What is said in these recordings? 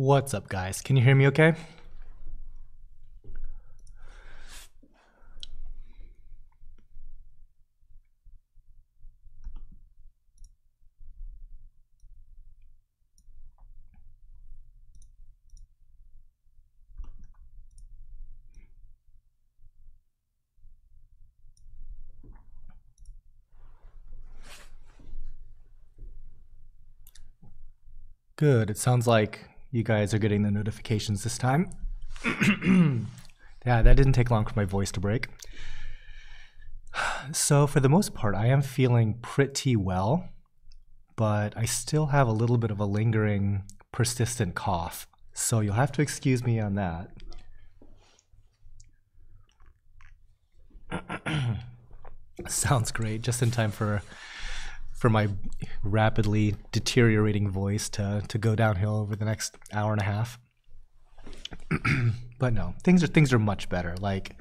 What's up, guys? Can you hear me okay? Good. It sounds like you guys are getting the notifications this time. Yeah, that didn't take long for my voice to break. So for the most part, I am feeling pretty well, but I still have a little bit of a lingering, persistent cough. So you'll have to excuse me on that. Sounds great. Just in time for my rapidly deteriorating voice to go downhill over the next hour and a half. But no, things are much better. Like,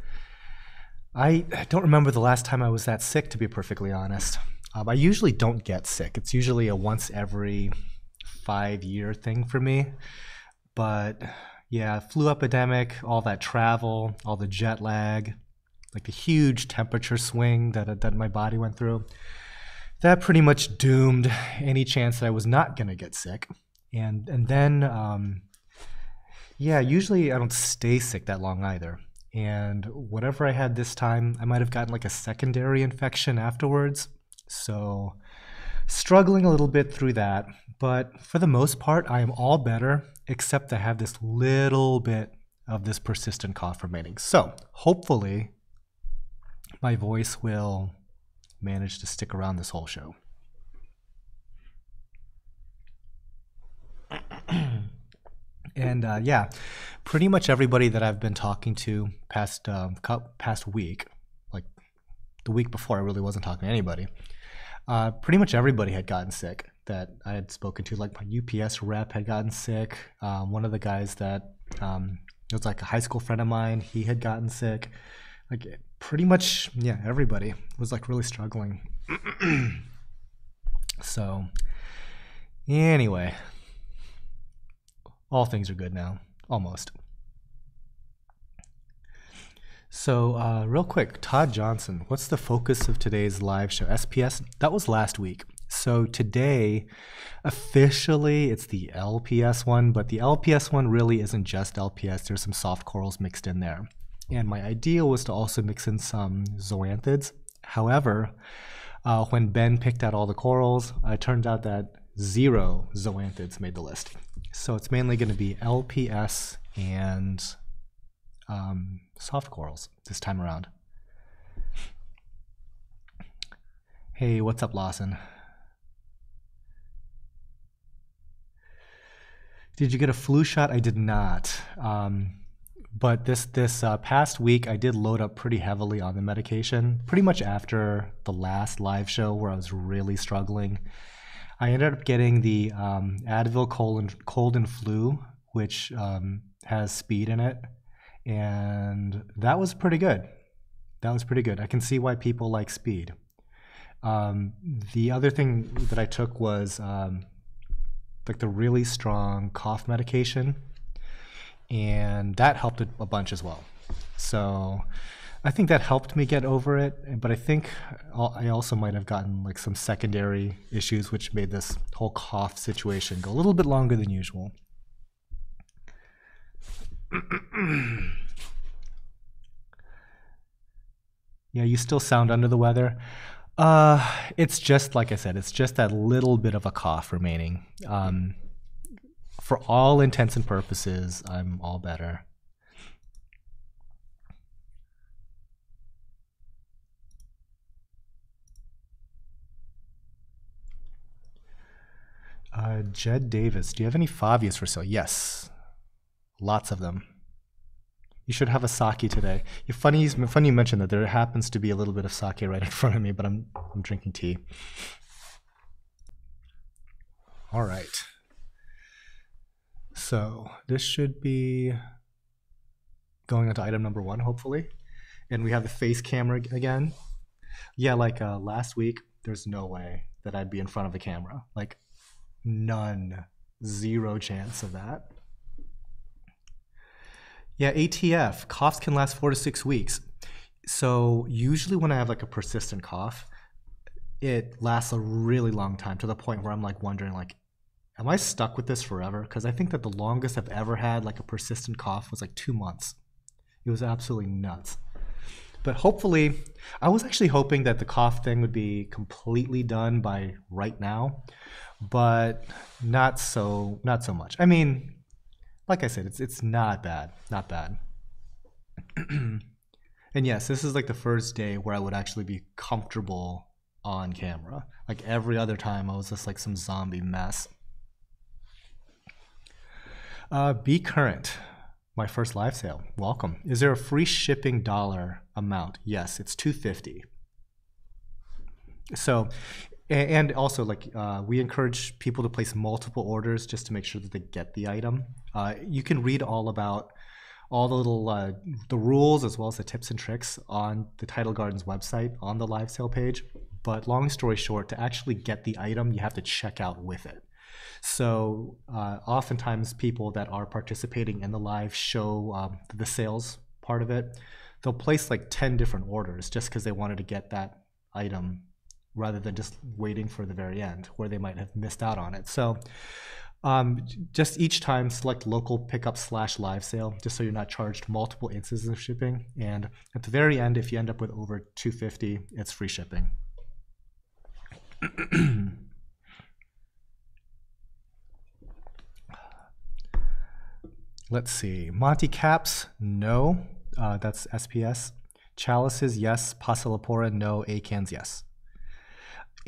I don't remember the last time I was that sick, to be perfectly honest. I usually don't get sick. It's usually a once every 5-year thing for me. But yeah, flu epidemic, all that travel, all the jet lag, like the huge temperature swing that my body went through, that pretty much doomed any chance that I was not gonna get sick. And then, yeah, usually I don't stay sick that long either. And whatever I had this time, I might have gotten like a secondary infection afterwards. So struggling a little bit through that. But for the most part, I am all better, except I have this little bit of this persistent cough remaining. So hopefully my voice will manage to stick around this whole show. And yeah, pretty much everybody that I've been talking to past week, like the week before, I really wasn't talking to anybody. Pretty much everybody had gotten sick that I had spoken to. Like my UPS rep had gotten sick. One of the guys that it was like a high school friend of mine, he had gotten sick. Like pretty much, yeah, everybody was like really struggling. So anyway, all things are good now, almost. So real quick, Todd Johnson, what's the focus of today's live show? SPS? That was last week. So today, officially, it's the LPS one, but the LPS one really isn't just LPS. There's some soft corals mixed in there. And my idea was to also mix in some zoanthids. However, when Ben picked out all the corals, it turned out that 0 zoanthids made the list. So it's mainly going to be LPS and soft corals this time around. Hey, what's up, Lawson? Did you get a flu shot? I did not. But this past week, I did load up pretty heavily on the medication, pretty much after the last live show where I was really struggling. I ended up getting the Advil cold and flu, which has speed in it, and that was pretty good. That was pretty good. I can see why people like speed. The other thing that I took was like the really strong cough medication, and that helped a bunch as well. So I think that helped me get over it, but I think I also might have gotten like some secondary issues which made this whole cough situation go a little bit longer than usual. Yeah, you still sound under the weather. It's just, like I said, it's just that little bit of a cough remaining. For all intents and purposes, I'm all better. Jed Davis, do you have any Favias for sale? Yes, lots of them. You should have a sake today. Funny you mentioned that. There happens to be a little bit of sake right in front of me, but I'm drinking tea. All right. So this should be going on to item number 1, hopefully. And we have the face camera again. Yeah, like last week, there's no way that I'd be in front of a camera. Like none, 0 chance of that. Yeah, ATF, coughs can last 4 to 6 weeks. So usually when I have like a persistent cough, it lasts a really long time to the point where I'm like wondering like, am I stuck with this forever? Because I think that the longest I've ever had like a persistent cough was like 2 months. It was absolutely nuts. But hopefully, I was actually hoping that the cough thing would be completely done by right now, but not so much. I mean, like I said, it's not bad, not bad. And yes, this is like the first day where I would actually be comfortable on camera. Like every other time, I was just like some zombie mess. Be current. My first live sale. Welcome. Is there a free shipping dollar amount? Yes, it's $250. So, and also like we encourage people to place multiple orders just to make sure that they get the item. You can read all about all the little the rules as well as the tips and tricks on the Tidal Gardens website on the live sale page. But long story short, to actually get the item, you have to check out with it. So oftentimes people that are participating in the live show the sales part of it, they'll place like 10 different orders just because they wanted to get that item rather than just waiting for the very end where they might have missed out on it. So just each time select local pickup / live sale just so you're not charged multiple instances of shipping. And at the very end, if you end up with over $250, it's free shipping. Let's see. Monty Caps, no. That's SPS. Chalices, yes. Passalapora, no. Acans, yes.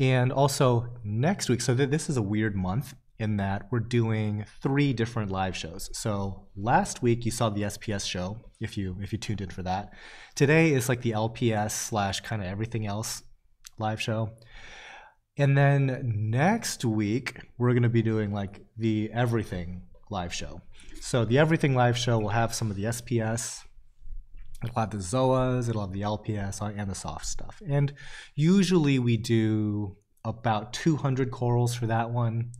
And also next week, so this is a weird month in that we're doing 3 different live shows. So last week you saw the SPS show, if you tuned in for that. Today is like the LPS / kind of everything else live show. And then next week we're going to be doing like the everything live show. So the everything live show will have some of the SPS, it'll have the ZOAs, it'll have the LPS, and the soft stuff. And usually we do about 200 corals for that one.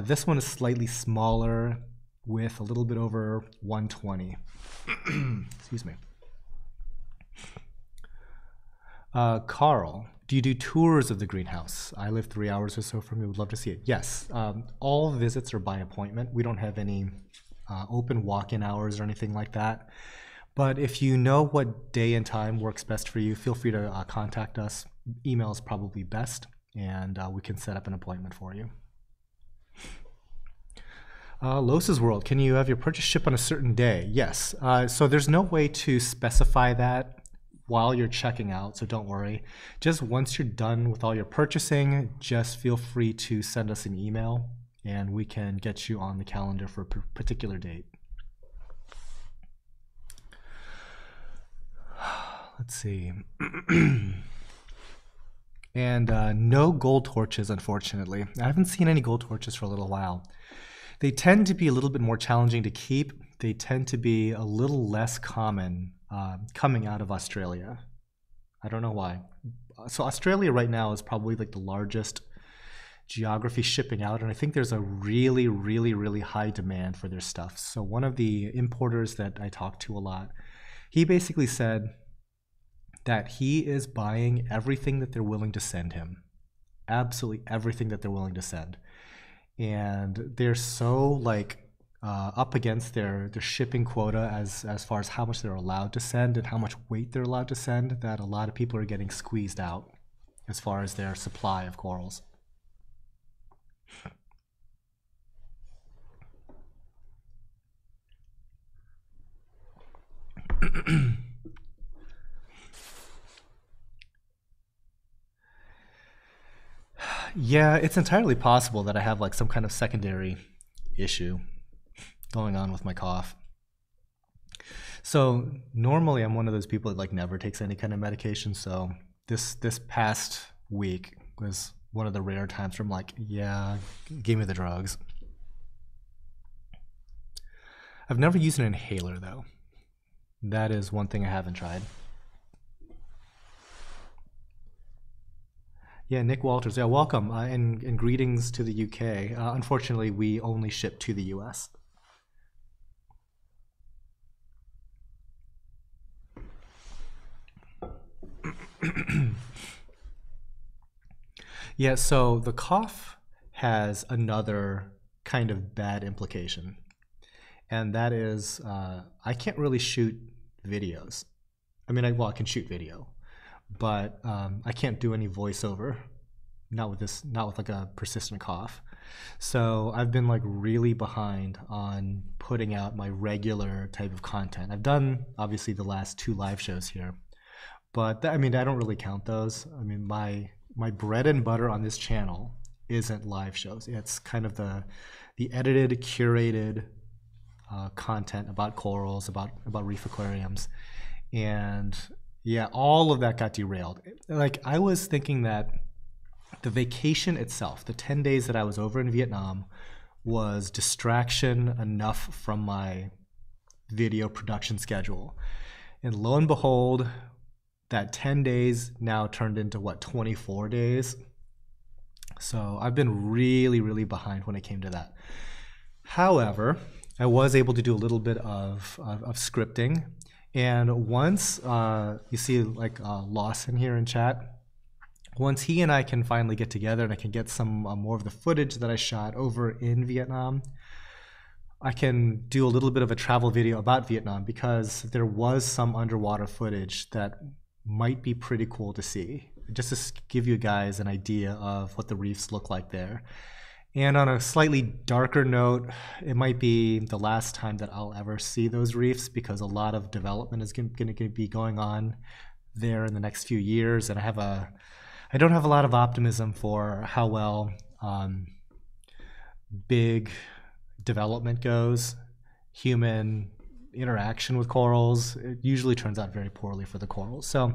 This one is slightly smaller with a little bit over 120. Excuse me. Carl, do you do tours of the greenhouse? I live 3 hours or so from you. Would love to see it. Yes, all visits are by appointment. We don't have any open walk-in hours or anything like that. But if you know what day and time works best for you, feel free to contact us. Email is probably best, and we can set up an appointment for you. Los's World, can you have your purchase ship on a certain day? Yes. So there's no way to specify that while you're checking out, so don't worry. Just once you're done with all your purchasing, just feel free to send us an email and we can get you on the calendar for a particular date. Let's see. And no gold torches, unfortunately. I haven't seen any gold torches for a little while. They tend to be a little bit more challenging to keep. They tend to be a little less common coming out of Australia. I don't know why. So Australia right now is probably like the largest geography shipping out, and I think there's a really, really, really high demand for their stuff. So one of the importers that I talked to a lot, he basically said that he is buying everything that they're willing to send him. Absolutely everything that they're willing to send. And they're so like up against their shipping quota as far as how much they're allowed to send and how much weight they're allowed to send, that a lot of people are getting squeezed out as far as their supply of corals. Yeah, it's entirely possible that I have like some kind of secondary issue going on with my cough. So normally I'm one of those people that like never takes any kind of medication. So this past week was one of the rare times where I'm like, yeah, give me the drugs. I've never used an inhaler though. That is one thing I haven't tried. Yeah, Nick Walters. Yeah, welcome and greetings to the UK. Unfortunately, we only ship to the US. Yeah, so the cough has another kind of bad implication, and that is I can't really shoot videos. I mean, I can shoot video, but I can't do any voiceover. Not with like a persistent cough. So I've been like really behind on putting out my regular type of content. I've done obviously the last 2 live shows here, but I mean, I don't really count those. I mean, my bread and butter on this channel isn't live shows. It's kind of the edited, curated content about corals, about reef aquariums, and yeah, all of that got derailed. Like I was thinking that the vacation itself, the 10 days that I was over in Vietnam, was distraction enough from my video production schedule. And lo and behold, that 10 days now turned into what, 24 days? So I've been really, really behind when it came to that. However, I was able to do a little bit of scripting. And once you see like Lawson here in chat, once he and I can finally get together and I can get some more of the footage that I shot over in Vietnam, I can do a little bit of a travel video about Vietnam, because there was some underwater footage that might be pretty cool to see, just to give you guys an idea of what the reefs look like there. And on a slightly darker note, it might be the last time that I'll ever see those reefs, because a lot of development is going to be going on there in the next few years, and I don't have a lot of optimism for how well big development goes. Human interaction with corals, it usually turns out very poorly for the corals. So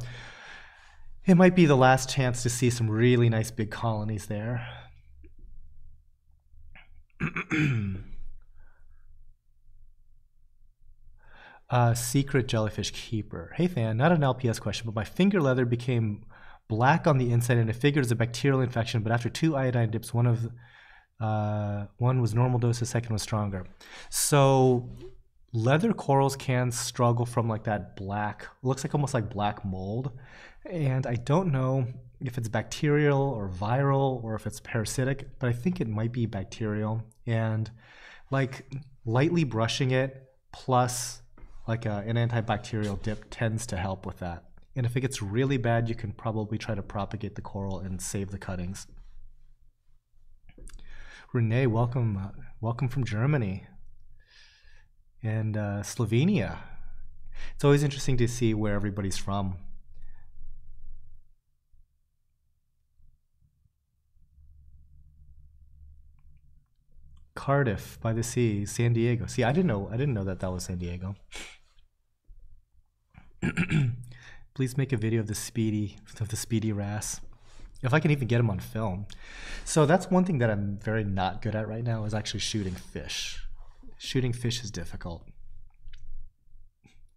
it might be the last chance to see some really nice big colonies there. Secret jellyfish keeper. Hey fan, not an LPS question, but my finger leather became black on the inside, and it figured as a bacterial infection, but after 2 iodine dips, one was normal dose, the second was stronger. So leather corals can struggle from like that black, looks like almost like black mold, and I don't know if it's bacterial or viral or if it's parasitic, but I think it might be bacterial, and like lightly brushing it plus like an antibacterial dip tends to help with that. And if it gets really bad, you can probably try to propagate the coral and save the cuttings. Renee, welcome from Germany and Slovenia. It's always interesting to see where everybody's from. Cardiff by the sea, San Diego. See, I didn't know that was San Diego. Please make a video of the speedy wrasse, if I can even get him on film. So that's one thing that I'm very not good at right now, is actually shooting fish. Shooting fish is difficult.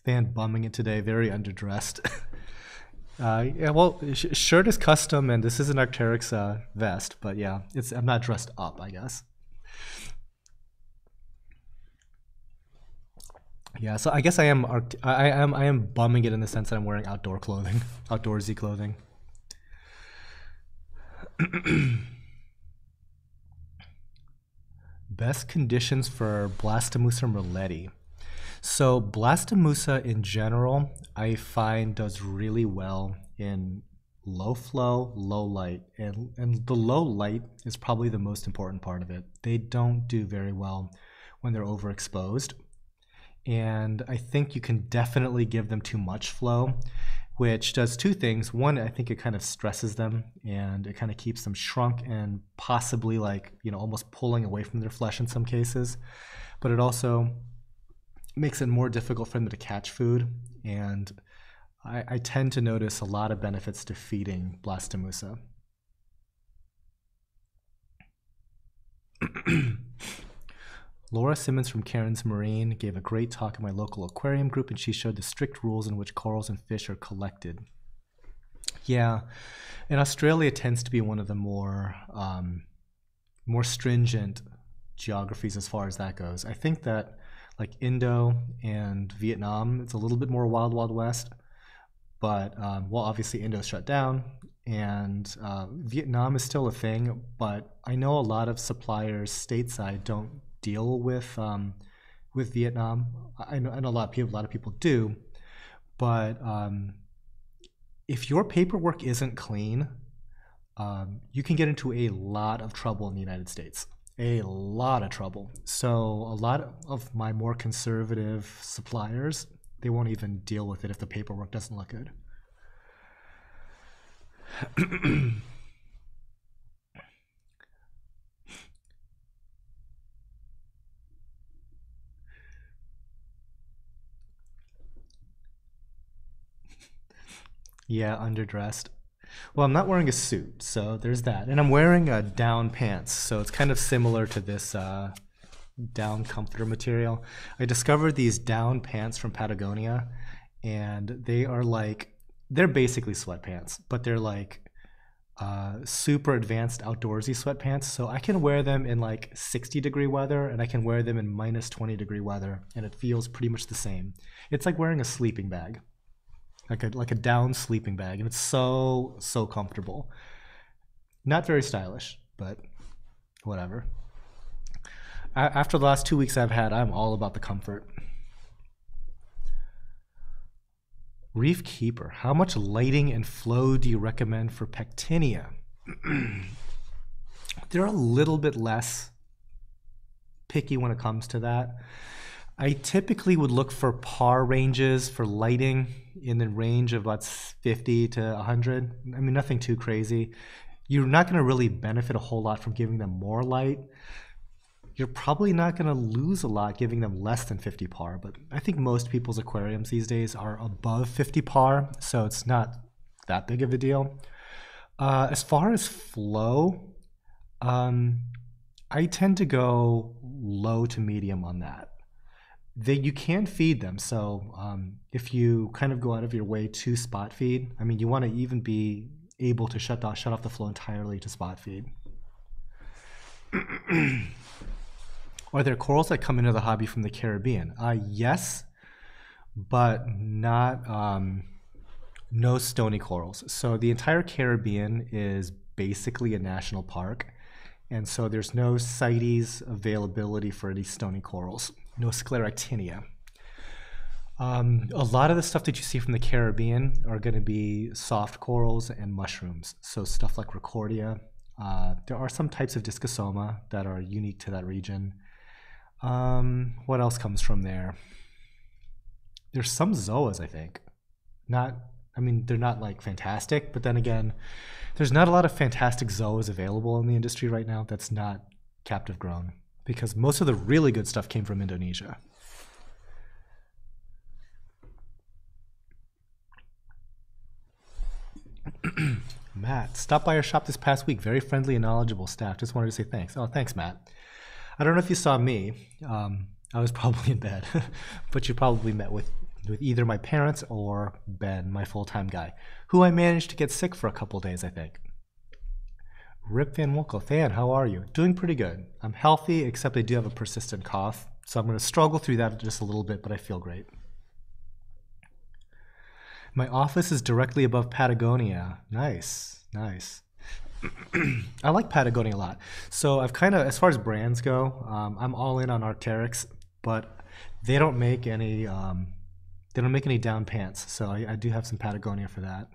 Fan bumming it today, very underdressed. Yeah, well, shirt is custom, and this is an Arc'teryx vest, but yeah, I'm not dressed up, I guess. Yeah, so I guess I am bumming it in the sense that I'm wearing outdoor clothing, outdoorsy clothing. Best conditions for Blastomussa merletti. So Blastomussa in general, I find does really well in low flow, low light, and the low light is probably the most important part of it. They don't do very well when they're overexposed. And I think you can definitely give them too much flow, which does 2 things. One, I think it kind of stresses them and it kind of keeps them shrunk and possibly like, you know, almost pulling away from their flesh in some cases. But it also makes it more difficult for them to catch food. And I tend to notice a lot of benefits to feeding Blastomussa. Laura Simmons from Karen's Marine gave a great talk at my local aquarium group, and she showed the strict rules in which corals and fish are collected. Yeah, and Australia tends to be one of the more stringent geographies as far as that goes. I think that like Indo and Vietnam, it's a little bit more wild, wild west, but well, obviously Indo's shut down, and Vietnam is still a thing. But I know a lot of suppliers stateside don't deal with Vietnam. I know a lot of people do, but if your paperwork isn't clean, you can get into a lot of trouble in the United States. A lot of trouble. So a lot of my more conservative suppliers, they won't even deal with it if the paperwork doesn't look good. Yeah, underdressed. Well, I'm not wearing a suit, so there's that. And I'm wearing down pants, so it's kind of similar to this down comforter material. I discovered these down pants from Patagonia, and they're basically sweatpants, but they're like super advanced outdoorsy sweatpants. So I can wear them in like 60-degree weather, and I can wear them in minus 20-degree weather, and it feels pretty much the same. It's like wearing a sleeping bag. Like a down sleeping bag, and it's so comfortable. Not very stylish, but whatever. After the last 2 weeks I've had, I'm all about the comfort. Reef Keeper, how much lighting and flow do you recommend for Pectinia? They're a little bit less picky when it comes to that. I typically would look for par ranges for lighting in the range of about 50 to 100. I mean, nothing too crazy. You're not going to really benefit a whole lot from giving them more light. You're probably not going to lose a lot giving them less than 50 par, but I think most people's aquariums these days are above 50 par, so it's not that big of a deal. As far as flow, I tend to go low to medium on that. You can feed them, so if you kind of go out of your way to spot feed, I mean, you want to even be able to shut off the flow entirely to spot feed. Are there corals that come into the hobby from the Caribbean? Yes, but not no stony corals. So the entire Caribbean is basically a national park, and so there's no CITES availability for any stony corals. No scleractinia. A lot of the stuff that you see from the Caribbean are going to be soft corals and mushrooms. So stuff like Riccordia. There are some types of Discosoma that are unique to that region. What else comes from there? There's some zoas, I think. I mean, they're not like fantastic, but then again, there's not a lot of fantastic zoas available in the industry right now that's not captive grown, because most of the really good stuff came from Indonesia. Matt, stopped by our shop this past week. Very friendly and knowledgeable staff. Just wanted to say thanks. Oh, thanks, Matt. I don't know if you saw me. I was probably in bed, but you probably met with either my parents or Ben, my full-time guy, who I managed to get sick for a couple days, I think. Rip Van Woelkel, Than, how are you? Doing pretty good. I'm healthy, except I do have a persistent cough, so I'm going to struggle through that just a little bit, but I feel great. My office is directly above Patagonia. Nice, nice. I like Patagonia a lot. So I've kind of, as far as brands go, I'm all in on Arc'teryx, but they don't make any down pants. So I do have some Patagonia for that.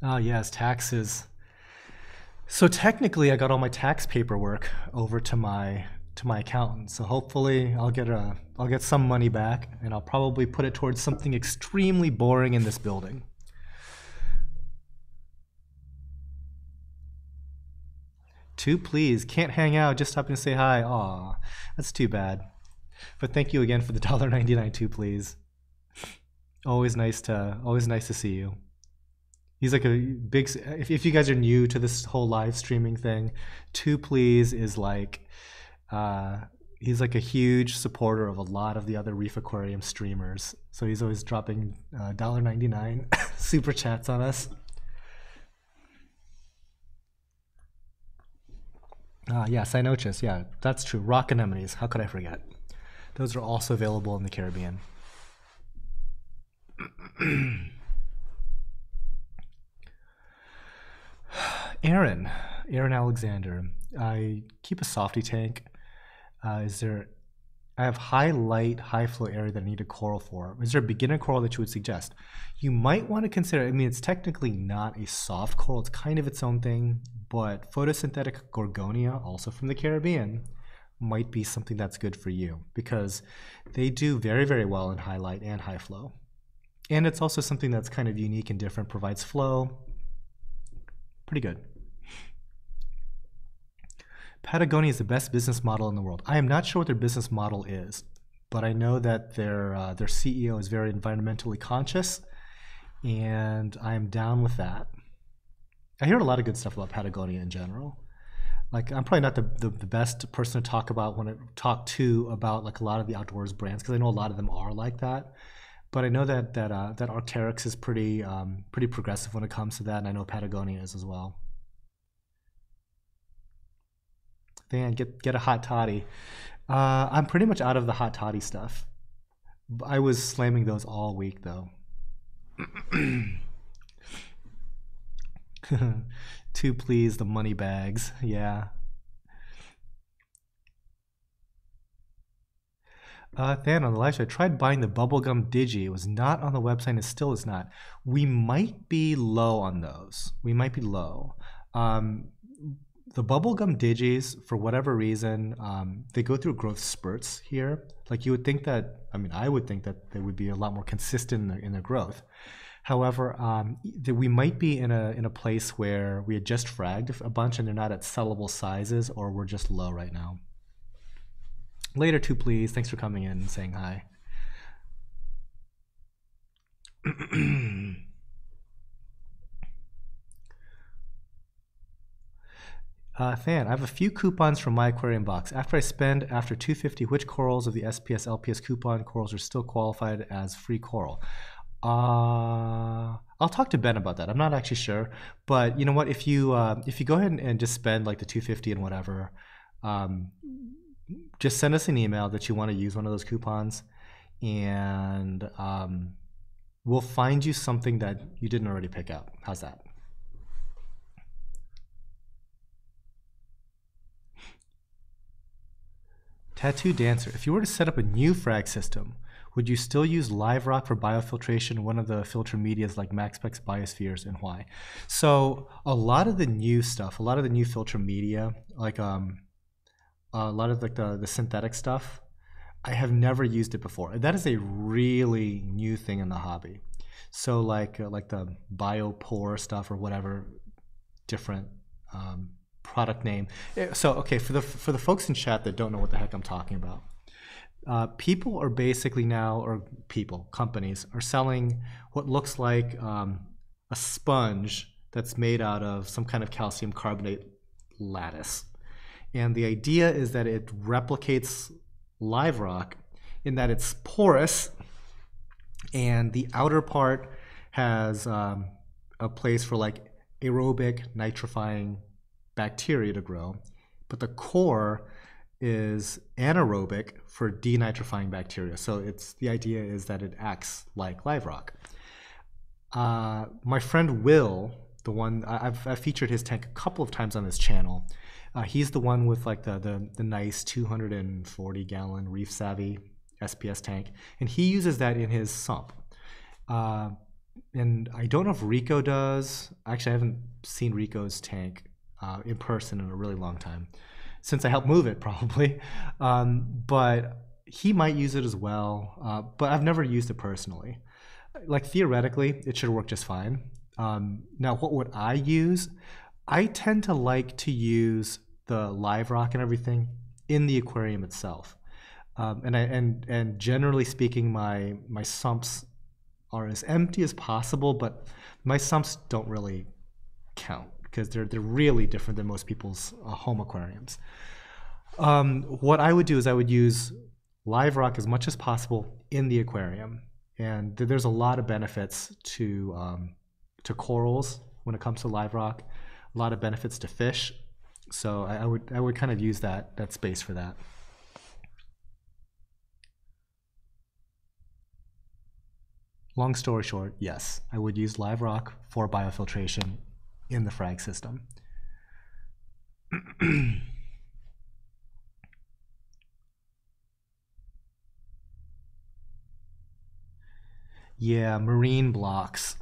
Oh yes, taxes. So technically, I got all my tax paperwork over to my accountant. So hopefully, I'll get some money back, and I'll probably put it towards something extremely boring in this building. Two, please. Can't hang out. Just stop and say hi. Aw, that's too bad. But thank you again for the $1.99 too, please. Always nice to see you. He's like a big, if you guys are new to this whole live streaming thing, Two Please is like, he's like a huge supporter of a lot of the other Reef Aquarium streamers. So he's always dropping $1.99 super chats on us. Yeah, cyanoches. Yeah, that's true. Rock anemones. How could I forget? Those are also available in the Caribbean. Aaron Alexander. I keep a softy tank. I have high light, high flow area that I need a coral for. Is there a beginner coral that you would suggest? You might want to consider, I mean, it's technically not a soft coral, it's kind of its own thing, but photosynthetic gorgonia, also from the Caribbean, might be something that's good for you because they do very, very well in high light and high flow. And it's also something that's kind of unique and different, provides flow. Pretty good. Patagonia is the best business model in the world. I am not sure what their business model is, but I know that their CEO is very environmentally conscious, and I am down with that. I hear a lot of good stuff about Patagonia in general. Like, I'm probably not the best person to talk about about like a lot of the outdoors brands because I know a lot of them are like that. But I know that Arc'teryx is pretty progressive when it comes to that, and I know Patagonia is as well. Man, get a hot toddy. I'm pretty much out of the hot toddy stuff. I was slamming those all week though. Too pleased, the money bags. Yeah. Than on the live show, I tried buying the bubblegum digi. It was not on the website. It still is not. We might be low on those. We might be low. The bubblegum digis, for whatever reason, they go through growth spurts here. Like you would think that, I mean, I would think that they would be a lot more consistent in their growth. However, we might be in a place where we had just fragged a bunch and they're not at sellable sizes, or we're just low right now. Later too, please. Thanks for coming in and saying hi. Than, I have a few coupons from my aquarium box. After $250, which corals of the SPS LPS coupon corals are still qualified as free coral? I'll talk to Ben about that. I'm not actually sure, but you know what? If you go ahead and just spend like the $250 and whatever, just send us an email that you want to use one of those coupons, and we'll find you something that you didn't already pick up. How's that? Tattoo Dancer, if you were to set up a new frag system, would you still use live rock for biofiltration, one of the filter medias like MaxPex biospheres, and why? So a lot of the new stuff, a lot of the new filter media, like a lot of like the synthetic stuff, I have never used it before. That is a really new thing in the hobby. So like the biopore stuff or whatever different product name. So okay, for the folks in chat that don't know what the heck I'm talking about, people are basically now, or companies are selling what looks like a sponge that's made out of some kind of calcium carbonate lattice. And the idea is that it replicates live rock in that it's porous, and the outer part has a place for like aerobic nitrifying bacteria to grow, but the core is anaerobic for denitrifying bacteria. So the idea is that it acts like live rock. My friend Will, the one I've featured his tank a couple of times on this channel. He's the one with like the nice 240 gallon Reef Savvy SPS tank, and he uses that in his sump. And I don't know if Rico does. Actually, I haven't seen Rico's tank in person in a really long time, since I helped move it probably. But he might use it as well, but I've never used it personally. Like theoretically, it should work just fine. Now, what would I use? I tend to like to use the live rock and everything in the aquarium itself. And generally speaking, my sumps are as empty as possible, but my sumps don't really count because they're really different than most people's home aquariums. What I would do is I would use live rock as much as possible in the aquarium, and there's a lot of benefits to corals when it comes to live rock, a lot of benefits to fish. So I would kind of use that space for that. Long story short, yes, I would use live rock for biofiltration in the frag system. Yeah, marine blocks.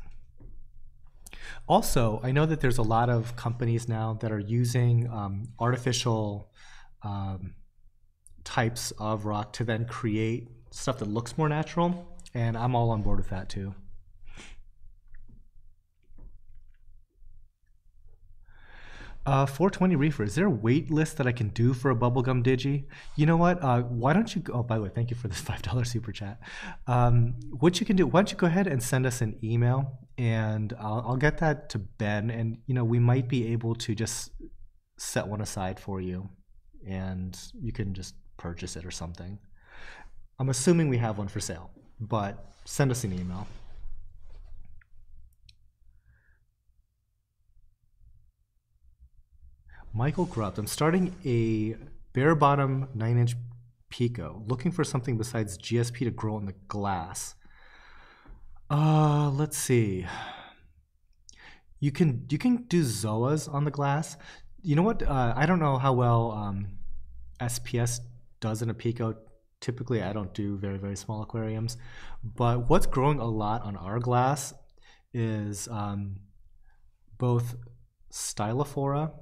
Also, I know that there's a lot of companies now that are using artificial types of rock to then create stuff that looks more natural, and I'm all on board with that too. 420 reefer. Is there a wait list that I can do for a bubblegum digi? You know what? Why don't you go, oh, by the way, thank you for this $5 super chat. What you can do, why don't you go ahead and send us an email, and I'll get that to Ben, and you know, we might be able to just set one aside for you, and you can just purchase it or something. I'm assuming we have one for sale, but send us an email. Michael Grubb, I'm starting a bare bottom 9-inch Pico, looking for something besides GSP to grow in the glass. Let's see. You can do Zoas on the glass. You know what? I don't know how well SPS does in a Pico. Typically, I don't do very, very small aquariums. But what's growing a lot on our glass is both Stylophora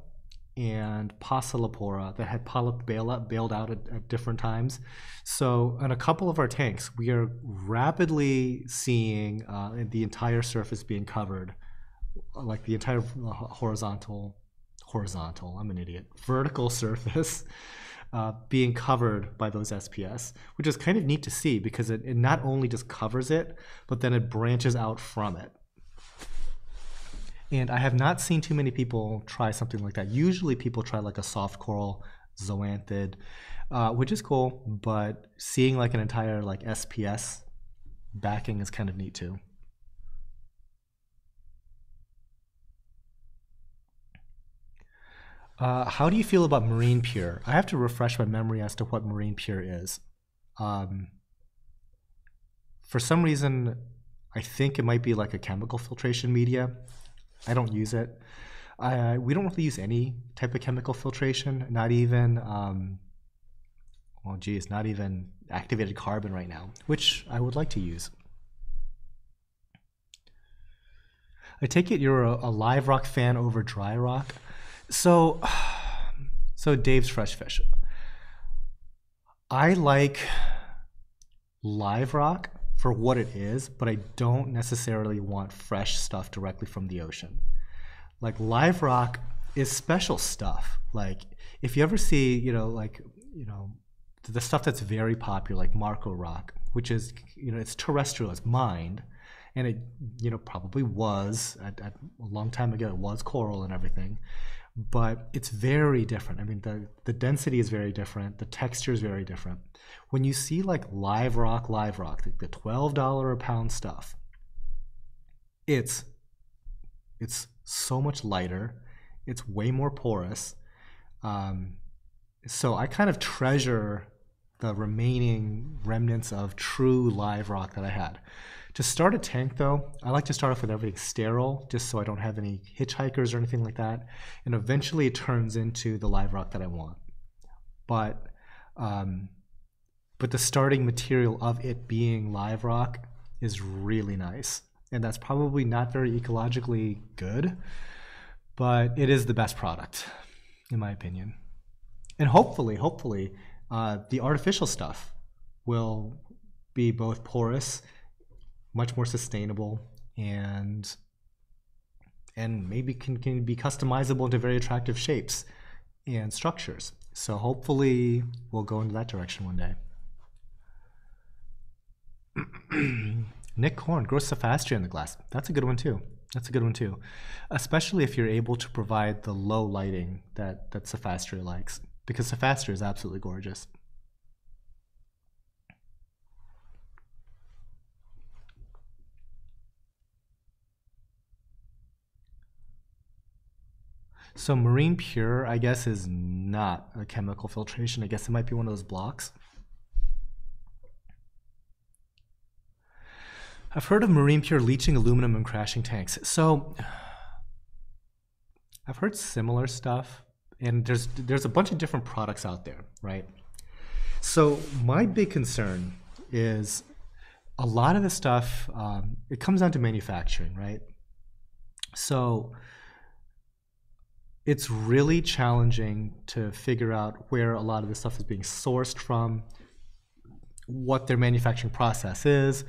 and Pocillopora that had polyp bailed out at different times. So in a couple of our tanks, we are rapidly seeing the entire surface being covered, like the entire horizontal, I'm an idiot, vertical surface being covered by those SPS, which is kind of neat to see because it not only just covers it, but then it branches out from it. And I have not seen too many people try something like that. Usually people try like a soft coral zoanthid, which is cool, but seeing like an entire like SPS backing is kind of neat too. How do you feel about marine pure? I have to refresh my memory as to what marine pure is. For some reason, I think it might be like a chemical filtration media. I don't use it. We don't really use any type of chemical filtration, not even, well, geez, not even activated carbon right now, which I would like to use. I take it you're a live rock fan over dry rock. So Dave's Fresh Fish. I like live rock for what it is, but I don't necessarily want fresh stuff directly from the ocean. Like live rock is special stuff. Like if you ever see, the stuff that's very popular, like Marco rock, which is, it's terrestrial, it's mined, and it, probably was at a long time ago, it was coral and everything, but it's very different. I mean, the density is very different, the texture is very different. When you see like live rock, the $12 a pound stuff, it's so much lighter, it's way more porous. So I kind of treasure the remaining remnants of true live rock that I had. To start a tank though, I like to start off with everything sterile, just so I don't have any hitchhikers or anything like that. And eventually it turns into the live rock that I want. But the starting material of it being live rock is really nice. And that's probably not very ecologically good, but it is the best product, in my opinion. And hopefully, the artificial stuff will be both porous, much more sustainable, and maybe can be customizable into very attractive shapes and structures. So hopefully we'll go into that direction one day. Nick Horn, grow Cephastria in the glass. That's a good one too. Especially if you're able to provide the low lighting that Cephastria likes, because Cephastria is absolutely gorgeous. So marine pure, I guess, is not a chemical filtration. I guess it might be one of those blocks. I've heard of marine pure leaching aluminum and crashing tanks. So I've heard similar stuff, and there's a bunch of different products out there, right? So my big concern is a lot of the stuff, it comes down to manufacturing, right? So it's really challenging to figure out where a lot of this stuff is being sourced from, what their manufacturing process is.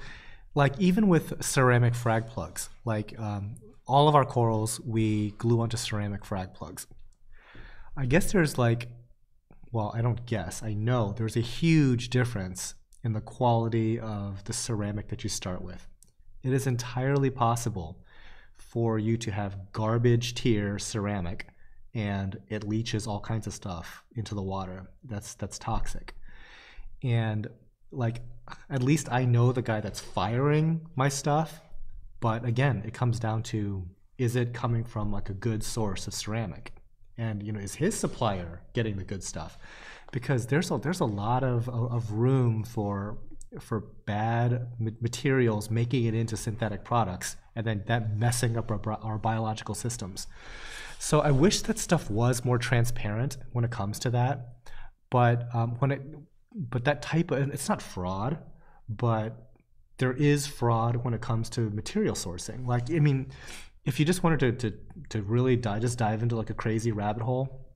Like even with ceramic frag plugs, like all of our corals, we glue onto ceramic frag plugs. I guess there's like, well, I don't guess, I know there's a huge difference in the quality of the ceramic that you start with. It is entirely possible for you to have garbage tier ceramic and it leaches all kinds of stuff into the water that's toxic. And like, at least I know the guy that's firing my stuff, but again, it comes down to, is it coming from like a good source of ceramic? And you know, is his supplier getting the good stuff? Because there's a lot of room for bad materials making it into synthetic products, and then that messing up our biological systems. So I wish that stuff was more transparent when it comes to that, but that type of, it's not fraud, but there is fraud when it comes to material sourcing. Like, I mean, if you just wanted to really dive into like a crazy rabbit hole,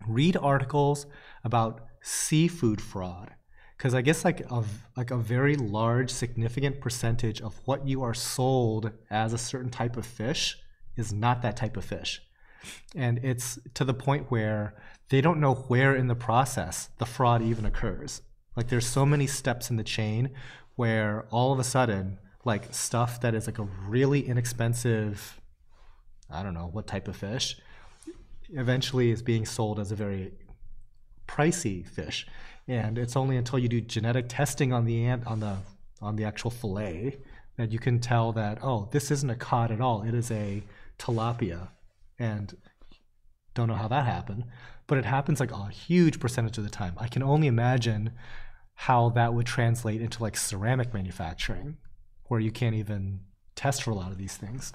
read articles about seafood fraud, because I guess like a very large, significant percentage of what you are sold as a certain type of fish is not that type of fish. And it's to the point where they don't know where in the process the fraud even occurs. Like there's so many steps in the chain where all of a sudden, like stuff that is like a really inexpensive, I don't know what type of fish, eventually is being sold as a very pricey fish. And it's only until you do genetic testing on the actual fillet that you can tell that, oh, this isn't a cod at all, it is a tilapia. And don't know how that happened, but it happens like a huge percentage of the time. I can only imagine how that would translate into like ceramic manufacturing, where you can't even test for a lot of these things.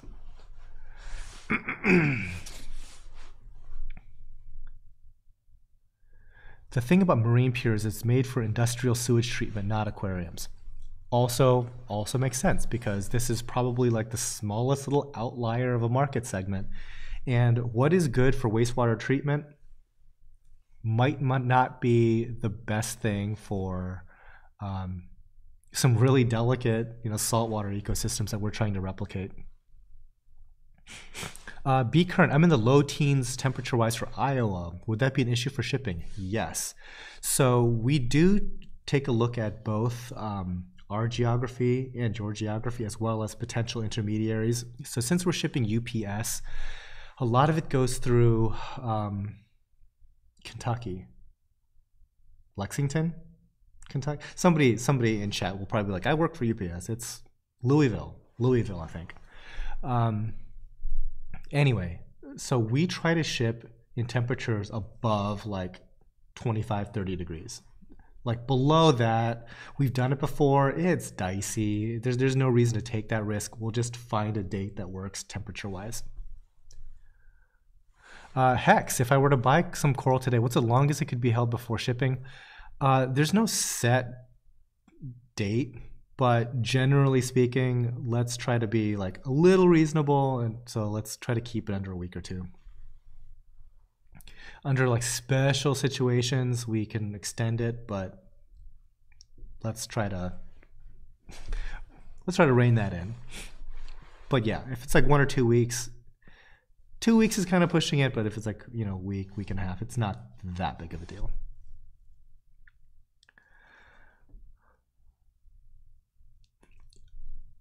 The thing about marine pure is it's made for industrial sewage treatment, not aquariums. Also makes sense, because this is probably like the smallest little outlier of a market segment. And what is good for wastewater treatment might not be the best thing for some really delicate, saltwater ecosystems that we're trying to replicate. B current, I'm in the low teens temperature-wise for Iowa. Would that be an issue for shipping? Yes. So we do take a look at both our geography and your geography, as well as potential intermediaries. So since we're shipping UPS, a lot of it goes through Kentucky, Lexington, Kentucky. Somebody in chat will probably be like, I work for UPS. It's Louisville, I think. Anyway, so we try to ship in temperatures above like 25, 30 degrees. Like below that, we've done it before. It's dicey. There's no reason to take that risk. We'll just find a date that works temperature-wise. Hex, if I were to buy some coral today, what's the longest it could be held before shipping? There's no set date, but generally speaking, let's try to be like a little reasonable, and so let's try to keep it under a week or two. Under like special situations, we can extend it, but let's try to rein that in. But yeah, if it's like 1 or 2 weeks, 2 weeks is kind of pushing it, but if it's like, week and a half, it's not that big of a deal.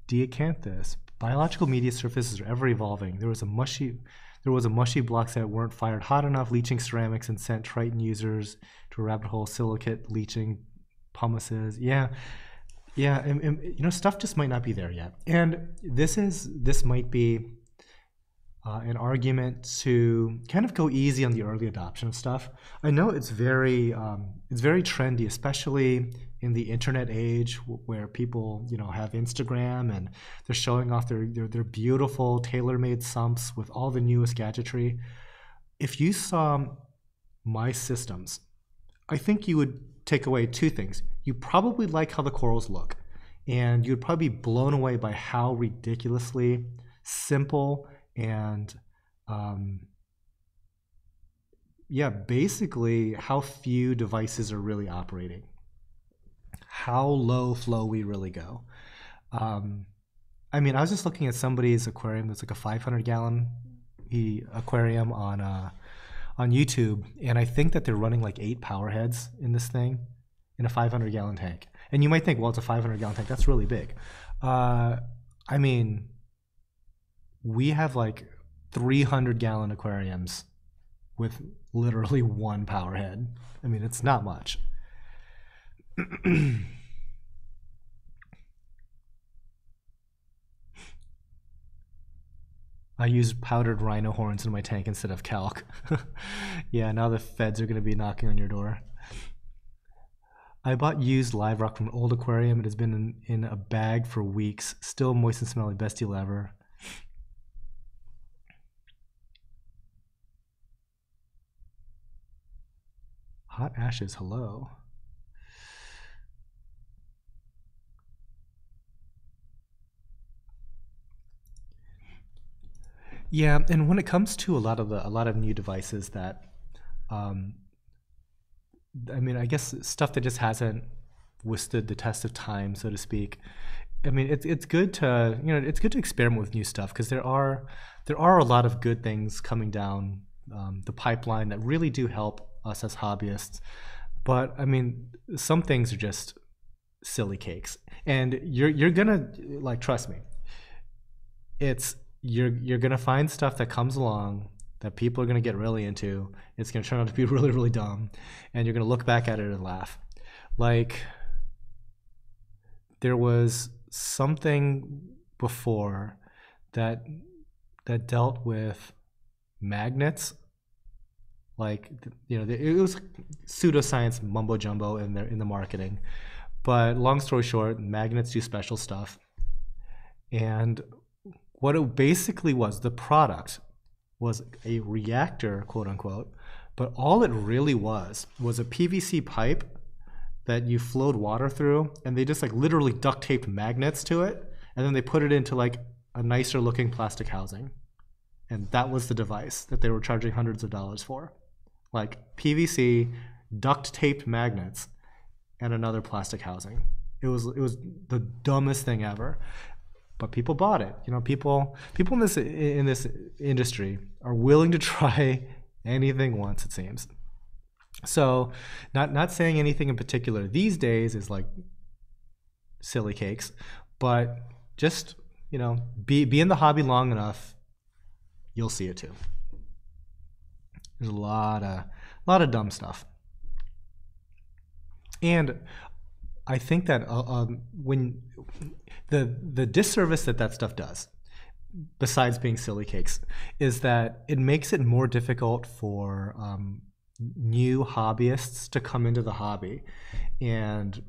Diacanthus. Biological media surfaces are ever evolving. There was a mushy blocks that weren't fired hot enough, leaching ceramics and sent Triton users to a rabbit hole, silicate leaching pumicles. Yeah, and stuff just might not be there yet. And this might be an argument to kind of go easy on the early adoption of stuff. I know it's very trendy, especially in the internet age where people, have Instagram and they're showing off their beautiful tailor-made sumps with all the newest gadgetry. If you saw my systems, I think you would take away two things. You probably like how the corals look, and you'd probably be blown away by how ridiculously simple and basically how few devices are really operating, how low flow we really go. I was just looking at somebody's aquarium that's like a 500-gallon aquarium on YouTube, and I think that they're running like 8 power heads in this thing in a 500-gallon tank. And you might think, well, it's a 500-gallon tank, that's really big. We have like 300-gallon aquariums with literally 1 power head. It's not much. I use powdered rhino horns in my tank instead of calc. Yeah, now the feds are going to be knocking on your door. I bought used live rock from an old aquarium. It has been in a bag for weeks. Still moist and smelly. Best deal ever. Hot ashes, hello. Yeah, and when it comes to a lot of new devices that, I guess stuff that just hasn't withstood the test of time, so to speak. It's good to experiment with new stuff, because there are a lot of good things coming down the pipeline that really do help us as hobbyists. But some things are just silly cakes, and you're gonna, like, trust me, you're gonna find stuff that comes along that people are gonna get really into. It's gonna turn out to be really, really dumb, and you're gonna look back at it and laugh. Like, there was something before that dealt with magnets. Like, it was pseudoscience mumbo jumbo in the marketing, but long story short, magnets do special stuff. And what it basically was, the product was a reactor, quote unquote, but all it really was a PVC pipe that you flowed water through, and they just like literally duct taped magnets to it, and then they put it into like a nicer looking plastic housing. And that was the device that they were charging hundreds of dollars for. Like PVC, duct taped magnets, and another plastic housing. It was the dumbest thing ever. But people bought it. People in this industry are willing to try anything once, it seems. So, not saying anything in particular these days is like silly cakes, but just be in the hobby long enough, you'll see it too. There's a lot of dumb stuff, and I think that when the disservice that stuff does, besides being silly cakes, is that it makes it more difficult for new hobbyists to come into the hobby and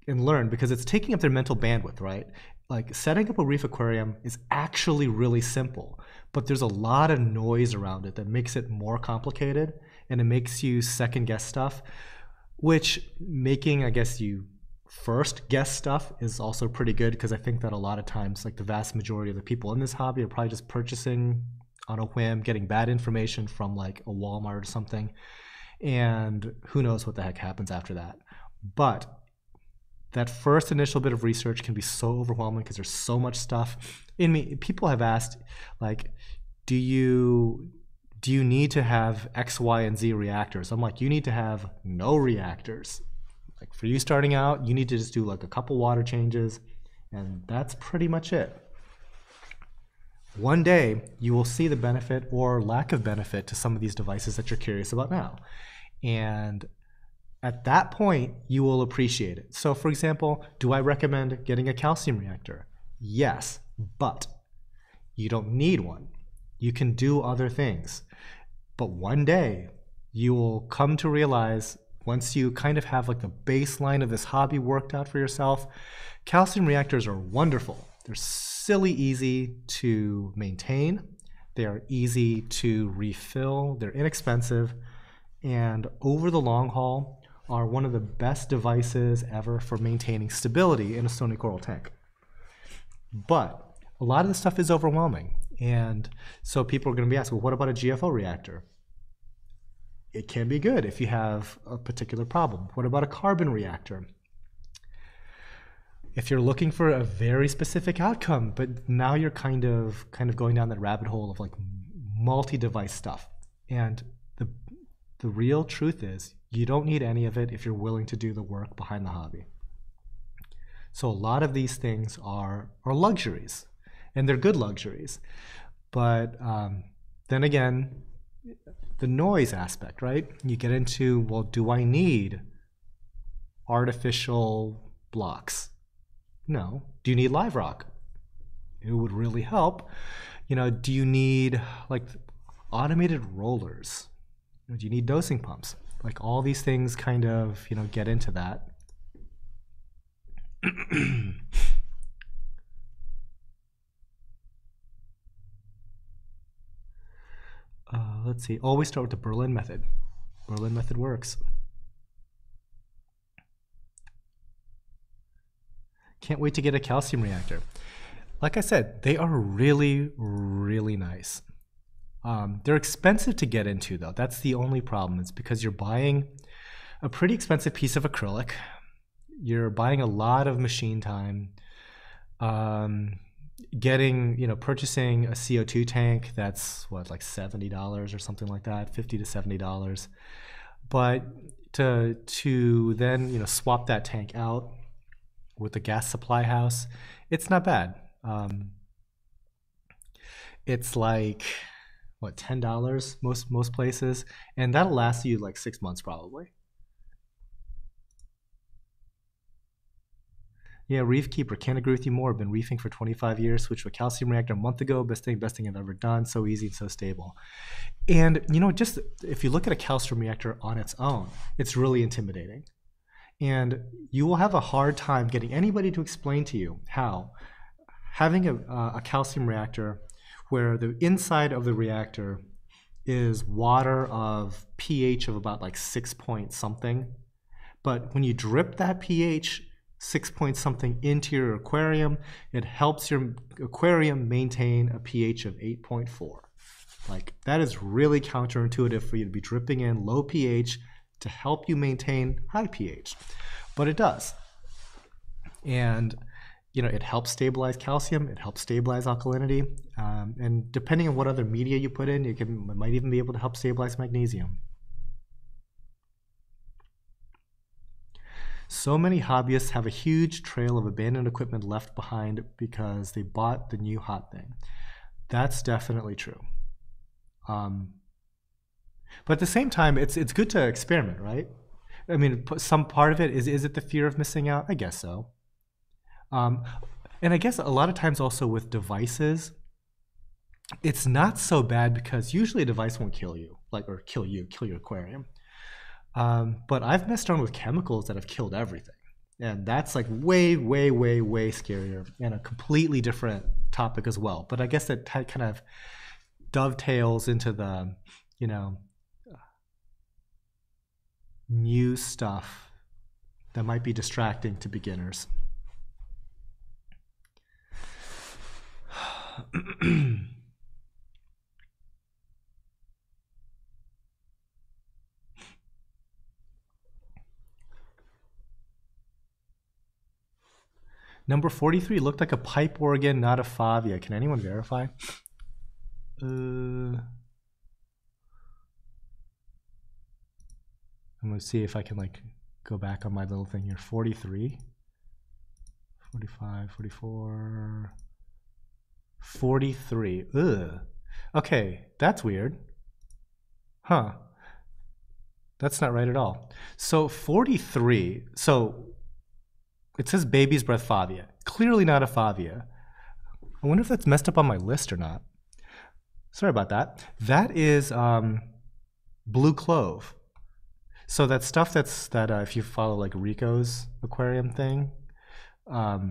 learn, because it's taking up their mental bandwidth, right? Like, setting up a reef aquarium is actually really simple, but there's a lot of noise around it that makes it more complicated, and it makes you second guess stuff, which making, I guess, you first guess stuff is also pretty good, because I think that a lot of times, like, the vast majority of the people in this hobby are probably just purchasing on a whim, getting bad information from like a Walmart or something, and who knows what the heck happens after that. But that first initial bit of research can be so overwhelming because there's so much stuff. People have asked, like, do you need to have X, Y, and Z reactors? I'm like, you need to have no reactors. Like, for you starting out, you need to just do like a couple water changes, and that's pretty much it. One day, you will see the benefit or lack of benefit to some of these devices that you're curious about now. And at that point, you will appreciate it. So, for example, do I recommend getting a calcium reactor? Yes, but you don't need one. You can do other things. But one day you will come to realize, once you kind of have like the baseline of this hobby worked out for yourself, calcium reactors are wonderful. They're silly easy to maintain. They are easy to refill. They're inexpensive. And over the long haul are one of the best devices ever for maintaining stability in a stony coral tank. But a lot of the stuff is overwhelming. And so people are going to be asked, well, what about a GFO reactor? It can be good if you have a particular problem. What about a carbon reactor? If you're looking for a very specific outcome, but now you're kind of going down that rabbit hole of like multi-device stuff. And the real truth is you don't need any of it if you're willing to do the work behind the hobby. So a lot of these things are luxuries, and they're good luxuries. But then again, the noise aspect, right? You get into, well, do I need artificial blocks? No. Do you need live rock? It would really help. Do you need like automated rollers? Do you need dosing pumps? Like all these things kind of, get into that. Let's see. Always start with the Berlin method. Berlin method works. Can't wait to get a calcium reactor. Like I said, they are really, really nice. They're expensive to get into, though. That's the only problem. It's because you're buying a pretty expensive piece of acrylic. You're buying a lot of machine time. Purchasing a CO2 tank, that's what, like $70 or something like that, $50 to $70. But to then swap that tank out with the gas supply house, it's not bad. It's like what, $10 most places, and that'll last you like 6 months probably. Yeah, Reef Keeper, can't agree with you more. Been reefing for 25 years, switched to a calcium reactor a month ago. Best thing I've ever done. So easy and so stable. And just if you look at a calcium reactor on its own, it's really intimidating. And you will have a hard time getting anybody to explain to you how having a calcium reactor where the inside of the reactor is water of pH of about like 6 point something. But when you drip that pH 6 point something into your aquarium, it helps your aquarium maintain a pH of 8.4. Like, that is really counterintuitive for you to be dripping in low pH to help you maintain high pH. But it does. And it helps stabilize calcium, it helps stabilize alkalinity, and depending on what other media you put in, it might even be able to help stabilize magnesium. So many hobbyists have a huge trail of abandoned equipment left behind because they bought the new hot thing. That's definitely true. But at the same time, it's good to experiment, right? I mean, some part of it is it the fear of missing out? I guess so. And I guess a lot of times also with devices, it's not so bad because usually a device won't kill you, kill your aquarium. But I've messed around with chemicals that have killed everything. And that's like way, way, way, way scarier and a completely different topic as well. But I guess that kind of dovetails into the, new stuff that might be distracting to beginners. Number 43 looked like a pipe organ, not a favia. Can anyone verify? I'm going to see if I can go back on my little thing here. 43, 45, 44, 43. Ugh. Okay, that's weird. Huh. That's not right at all. So 43, it says baby's breath favia. Clearly not a favia. I wonder if that's messed up on my list or not. Sorry about that. That is blue clove. So that stuff that if you follow like Rico's aquarium thing, yeah,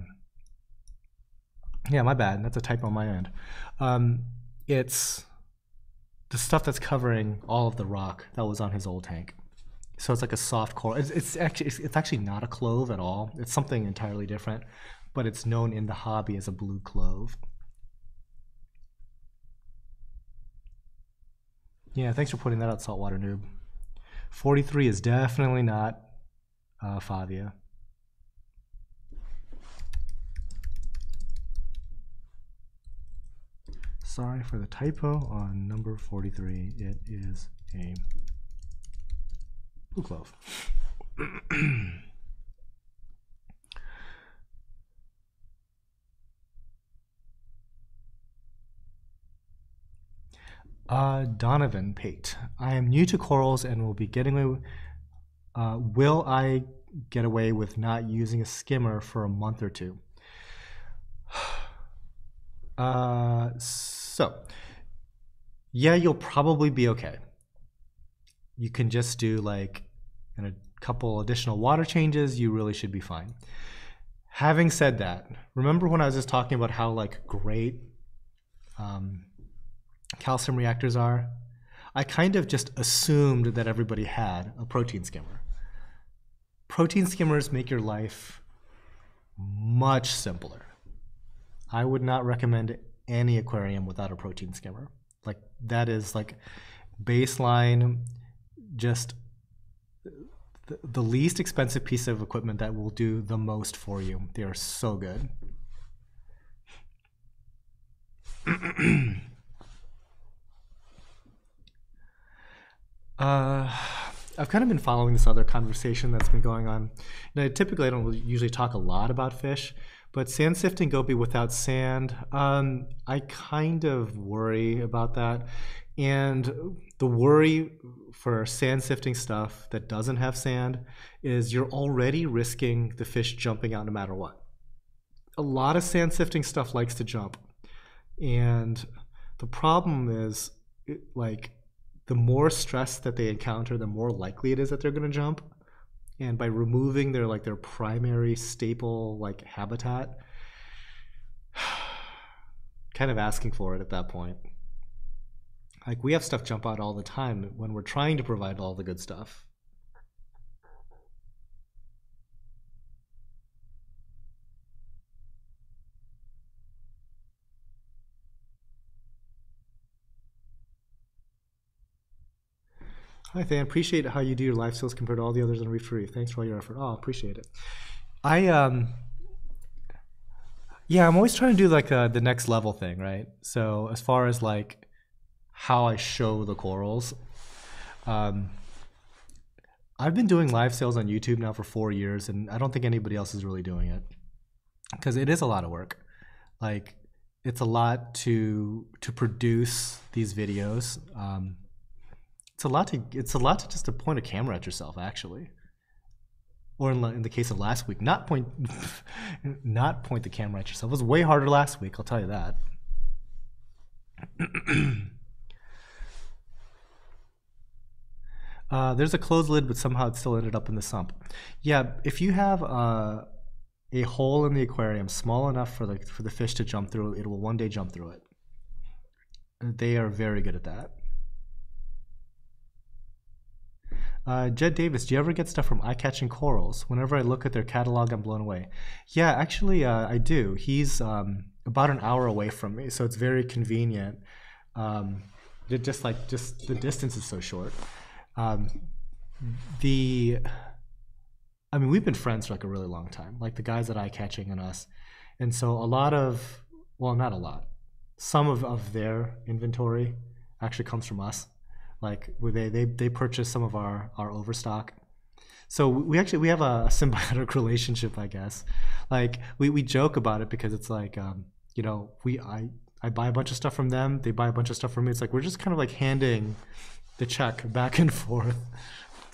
my bad. That's a typo on my end. It's the stuff that's covering all of the rock that was on his old tank. So it's like a soft coral. It's actually not a clove at all. It's something entirely different, but it's known in the hobby as a blue clove. Yeah, thanks for pointing that out, Saltwater Noob. 43 is definitely not Favia. Sorry for the typo on number 43. It is a blue clove. Donovan Pate. I am new to corals and will be getting away. Will I get away with not using a skimmer for a month or two? So, yeah, you'll probably be okay. You can just do like a couple additional water changes. You really should be fine. Having said that, remember when I was just talking about how like great calcium reactors are? I kind of just assumed that everybody had a protein skimmer. Protein skimmers make your life much simpler. I would not recommend any aquarium without a protein skimmer. Like that is like baseline, just the least expensive piece of equipment that will do the most for you. They are so good. I've kind of been following this other conversation that's been going on. Now, typically, I don't usually talk a lot about fish, but sand sifting goby without sand, I kind of worry about that. And the worry for sand sifting stuff that doesn't have sand is you're already risking the fish jumping out no matter what. A lot of sand sifting stuff likes to jump. And the problem is, like, the more stress that they encounter, the more likely it is that they're going to jump. And by removing their primary staple like habitat, kind of asking for it at that point. Like we have stuff jump out all the time when we're trying to provide all the good stuff. Hi, Than. Appreciate how you do your life skills compared to all the others on Reef to Reef. Thanks for all your effort. Oh, appreciate it. Yeah, I'm always trying to do like the next level thing, right? So as far as like how I show the corals, I've been doing live sales on YouTube now for 4 years, and I don't think anybody else is really doing it because it is a lot of work. Like it's a lot to produce these videos. It's a lot to just to point a camera at yourself, actually. Or in the case of last week, not point the camera at yourself. It was way harder last week, I'll tell you that. There's a closed lid, but somehow it still ended up in the sump. Yeah, if you have a hole in the aquarium small enough for the fish to jump through, it will one day jump through it. They are very good at that. Jed Davis, do you ever get stuff from Eye-Catching Corals? Whenever I look at their catalog, I'm blown away. Yeah, actually, I do. He's about an hour away from me, so it's very convenient. Just the distance is so short. I mean, we've been friends for like a really long time, like the guys at Eye-Catching and us. And so a lot of, well, not a lot, some of their inventory actually comes from us. Like they purchase some of our overstock, so we have a symbiotic relationship, I guess. Like we joke about it because it's like you know, I buy a bunch of stuff from them, they buy a bunch of stuff from me. It's like we're just kind of like handing the check back and forth.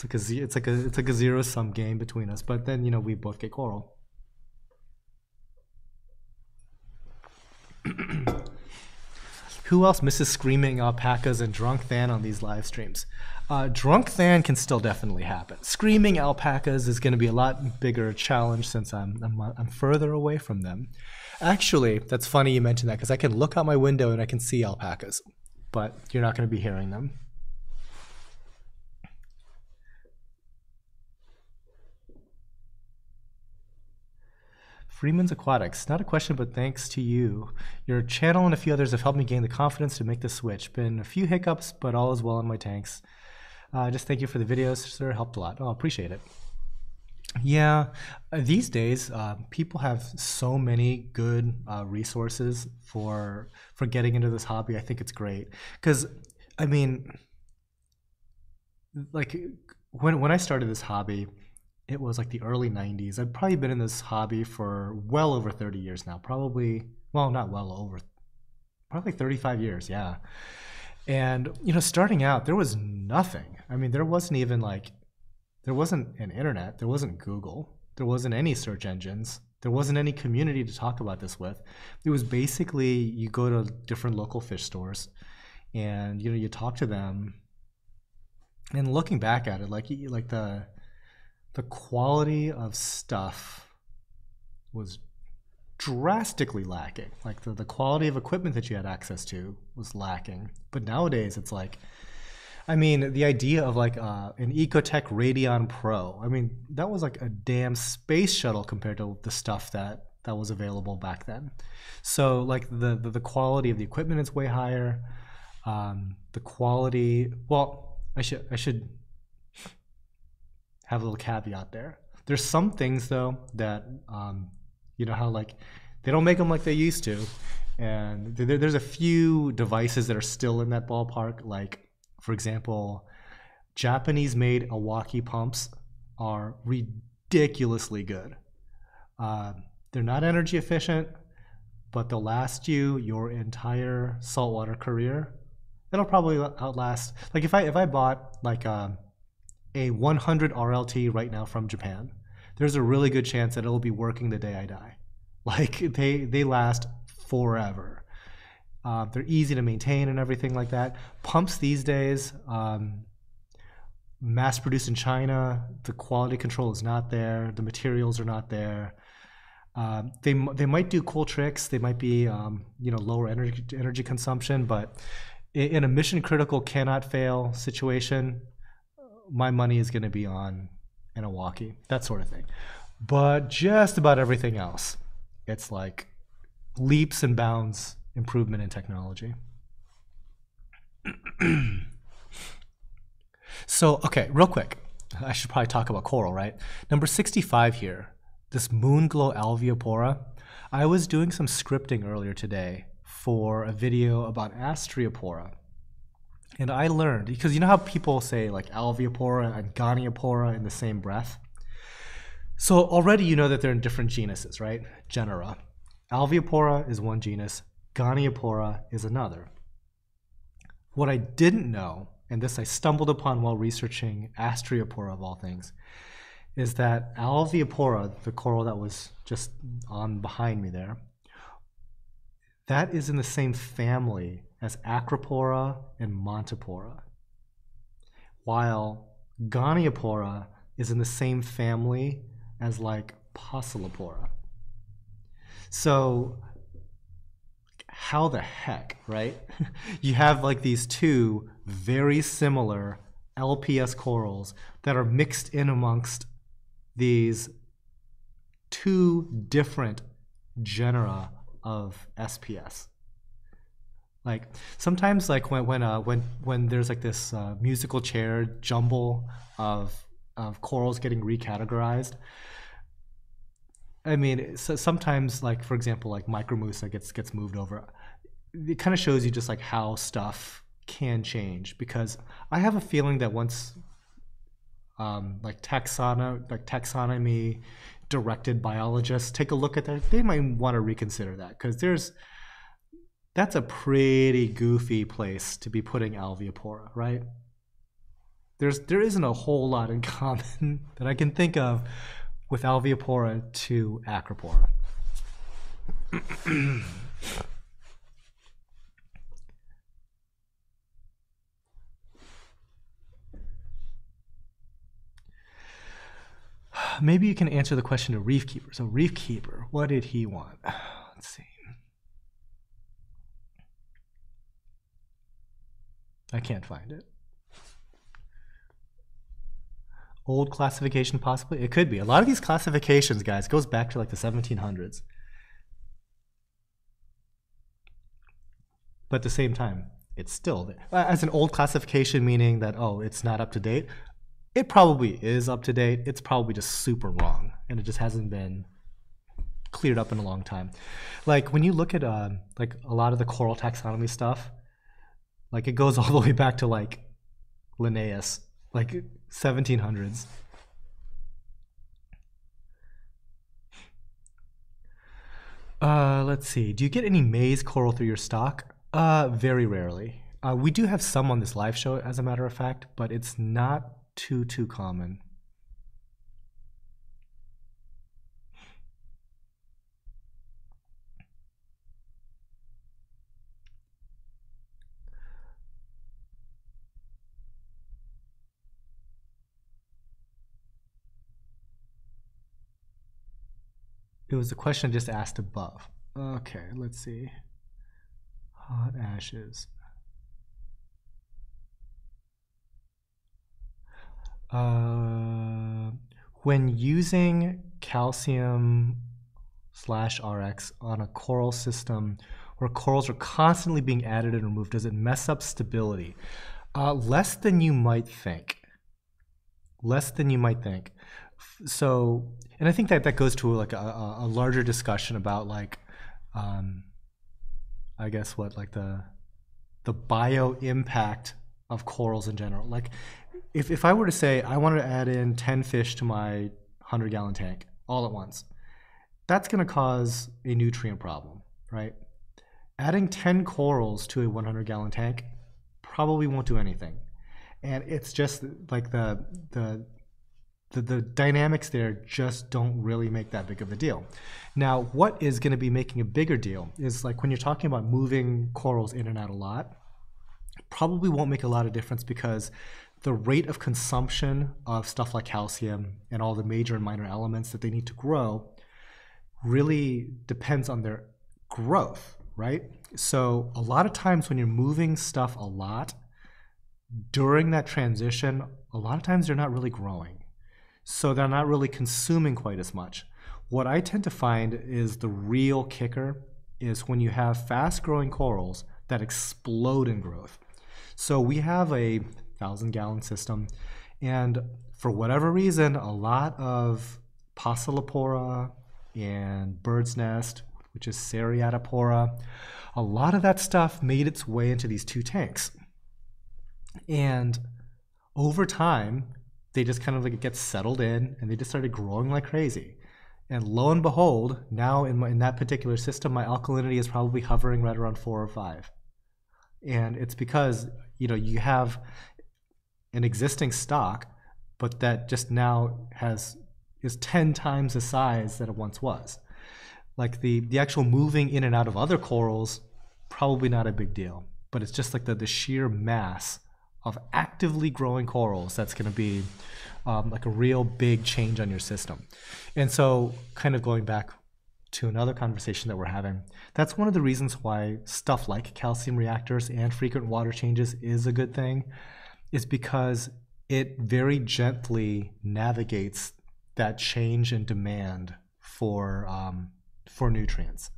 It's like a zero-sum game between us. But then you know we both get coral. Who else misses screaming alpacas and drunk Than on these live streams? Drunk Than can still definitely happen. Screaming alpacas is going to be a lot bigger challenge since I'm further away from them. Actually, that's funny you mentioned that because I can look out my window and I can see alpacas, but you're not going to be hearing them. Freeman's Aquatics. Not a question, but thanks to you. Your channel and a few others have helped me gain the confidence to make the switch. Been a few hiccups, but all is well in my tanks. Just thank you for the videos, sir. Helped a lot. Oh, appreciate it. Yeah, these days, people have so many good resources for getting into this hobby. I think it's great. Because, I mean, like, when I started this hobby, it was like the early 90s. I've probably been in this hobby for well over 30 years now. Probably, well, not well over, probably 35 years, yeah. And, you know, starting out, there was nothing. I mean, there wasn't even like, there wasn't an internet, there wasn't Google, there wasn't any search engines, there wasn't any community to talk about this with. It was basically, you go to different local fish stores and, you know, you talk to them. And looking back at it, like the quality of stuff was drastically lacking. Like the quality of equipment that you had access to was lacking. But nowadays it's like, I mean, the idea of like an Ecotech Radeon Pro, I mean, that was like a damn space shuttle compared to the stuff that was available back then. So like the quality of the equipment is way higher. The quality, well, I should have a little caveat there. There's some things though that, you know how like they don't make them like they used to, and there's a few devices that are still in that ballpark. Like for example, Japanese-made Iwaki pumps are ridiculously good. They're not energy efficient, but they'll last you your entire saltwater career. It'll probably outlast. Like if I bought like a 100 RLT right now from Japan, there's a really good chance that it'll be working the day I die. Like they last forever. They're easy to maintain and everything like that. Pumps these days, mass produced in China, the quality control is not there, the materials are not there. They might do cool tricks, they might be you know, lower energy consumption, but in a mission critical cannot fail situation, my money is going to be on an Iwaki, that sort of thing. But just about everything else, it's like leaps and bounds improvement in technology. So, okay, real quick, I should probably talk about coral, right? Number 65 here, this Moonglow alveopora. I was doing some scripting earlier today for a video about Astreopora. And I learned, because you know how people say like alveopora and goniopora in the same breath? So already you know that they're in different genuses, right? Genera. Alveopora is one genus, goniopora is another. What I didn't know, and this I stumbled upon while researching Astreopora of all things, is that alveopora, the coral that was just on behind me there, that is in the same family as Acropora and Montipora, while Goniopora is in the same family as like Pocillopora. So how the heck, right? You have like these two very similar LPS corals that are mixed in amongst these two different genera of SPS. Like sometimes, like when there's like this musical chair jumble of corals getting recategorized. I mean, so sometimes, like for example, like Micromusa gets moved over. It kind of shows you just like how stuff can change, because I have a feeling that once like taxonomy directed biologists take a look at that, they might want to reconsider that, because that's a pretty goofy place to be putting alveopora, right? There isn't a whole lot in common that I can think of with alveopora to acropora. maybe you can answer the question of Reef Keeper. So Reef Keeper, what did he want? Let's see. I can't find it. Old classification, possibly? It could be. A lot of these classifications, guys, goes back to like the 1700s. But at the same time, it's still there. As an old classification, meaning that, oh, it's not up to date. It probably is up to date. It's probably just super wrong, and it just hasn't been cleared up in a long time. Like when you look at like a lot of the coral taxonomy stuff, like it goes all the way back to like Linnaeus, like 1700s. Let's see. Do you get any maize coral through your stock? Very rarely. We do have some on this live show, as a matter of fact, but it's not too common. It was the question just asked above. Okay, let's see. Hot ashes. When using calcium/RX on a coral system where corals are constantly being added and removed, does it mess up stability? Less than you might think. Less than you might think. So, and I think that goes to like a larger discussion about like, I guess what, like the bio impact of corals in general. Like if I were to say I wanted to add in 10 fish to my 100-gallon tank all at once, that's going to cause a nutrient problem, right? Adding 10 corals to a 100-gallon tank probably won't do anything. And it's just like the dynamics there just don't really make that big of a deal. Now, what is going to be making a bigger deal is like when you're talking about moving corals in and out a lot, probably won't make a lot of difference because the rate of consumption of stuff like calcium and all the major and minor elements that they need to grow really depends on their growth, right? So a lot of times when you're moving stuff a lot, during that transition, a lot of times they're not really growing. So they're not really consuming quite as much. What I tend to find is the real kicker is when you have fast-growing corals that explode in growth. So we have a 1,000-gallon system, and for whatever reason, a lot of Passalipora and bird's nest, which is Seriatopora, a lot of that stuff made its way into these two tanks. And over time, they just kind of like get settled in and they just started growing like crazy. And lo and behold, now in that particular system, my alkalinity is probably hovering right around 4 or 5. And it's because, you know, you have an existing stock, but that just now is 10 times the size that it once was. Like the actual moving in and out of other corals, probably not a big deal. But it's just like the sheer mass of actively growing corals that's going to be like a real big change on your system. And so kind of going back to another conversation that we're having, that's one of the reasons why stuff like calcium reactors and frequent water changes is a good thing, is because it very gently navigates that change in demand for nutrients.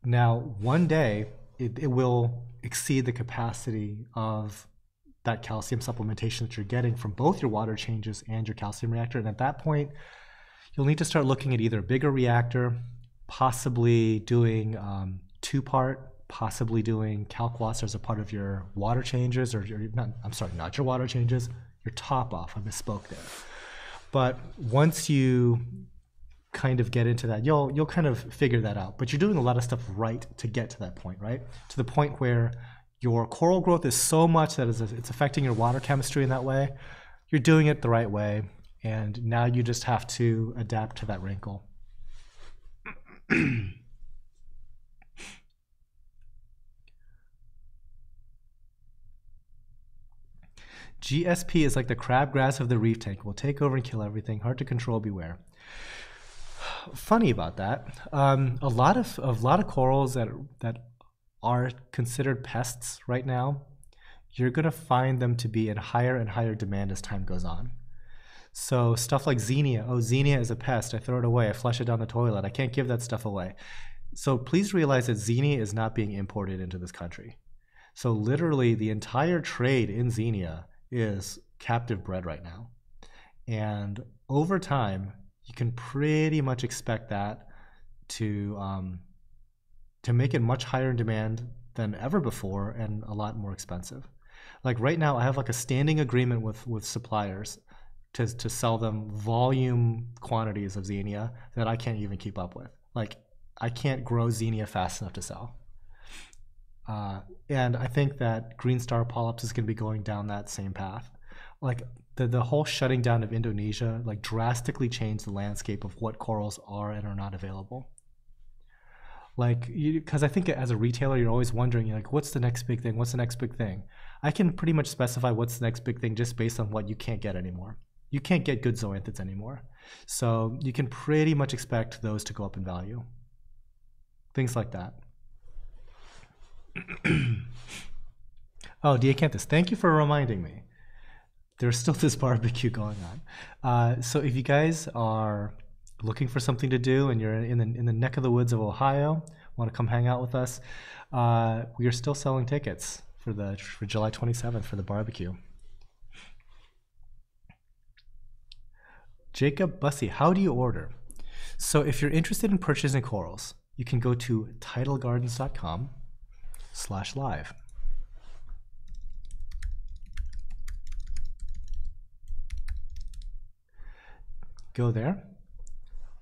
Now, one day it will exceed the capacity of that calcium supplementation that you're getting from both your water changes and your calcium reactor. And at that point, you'll need to start looking at either a bigger reactor, possibly doing 2-part, possibly doing calc-water as a part of your water changes, or not your water changes, your top off. I misspoke there. But once you kind of get into that, you'll kind of figure that out. But you're doing a lot of stuff right to get to that point, right? To the point where your coral growth is so much that it's affecting your water chemistry in that way. You're doing it the right way, and now you just have to adapt to that wrinkle. GSP is like the crabgrass of the reef tank. Will take over and kill everything. Hard to control. Beware. Funny about that. A lot of corals that are considered pests right now, you're gonna find them to be in higher and higher demand as time goes on. So stuff like Xenia. Oh, Xenia is a pest. I throw it away. I flush it down the toilet. I can't give that stuff away. So please realize that Xenia is not being imported into this country. So literally the entire trade in Xenia is captive bred right now. And over time, you can pretty much expect that to make it much higher in demand than ever before and a lot more expensive. Like right now, I have like a standing agreement with suppliers to sell them volume quantities of Xenia that I can't even keep up with. Like I can't grow Xenia fast enough to sell. And I think that green star polyps is going to be going down that same path. Like the whole shutting down of Indonesia like drastically changed the landscape of what corals are and are not available. Like, because I think as a retailer, you're always wondering, you're like, what's the next big thing? What's the next big thing? I can pretty much specify what's the next big thing just based on what you can't get anymore. You can't get good zoanthids anymore. So you can pretty much expect those to go up in value. Things like that. Oh, Diacanthus, thank you for reminding me. There's still this barbecue going on. So if you guys are looking for something to do and you're in the neck of the woods of Ohio, want to come hang out with us, we are still selling tickets for July 27th for the barbecue. Jacob Bussey, how do you order? So if you're interested in purchasing corals, you can go to tidalgardens.com/live. Go there,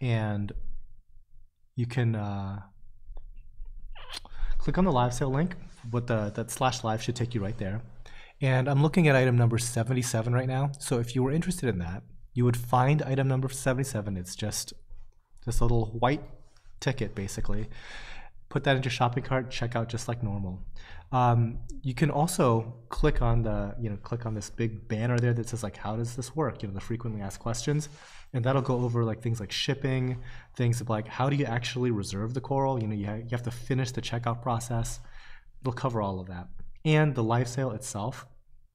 and you can click on the live sale link. That /live should take you right there. And I'm looking at item number 77 right now. So if you were interested in that, you would find item number 77. It's just this little white ticket, basically. Put that into your shopping cart, check out just like normal. You can also click on this big banner there that says like, how does this work? The frequently asked questions, and that'll go over like things like shipping, things like how do you actually reserve the coral? You have to finish the checkout process. It'll cover all of that, and the live sale itself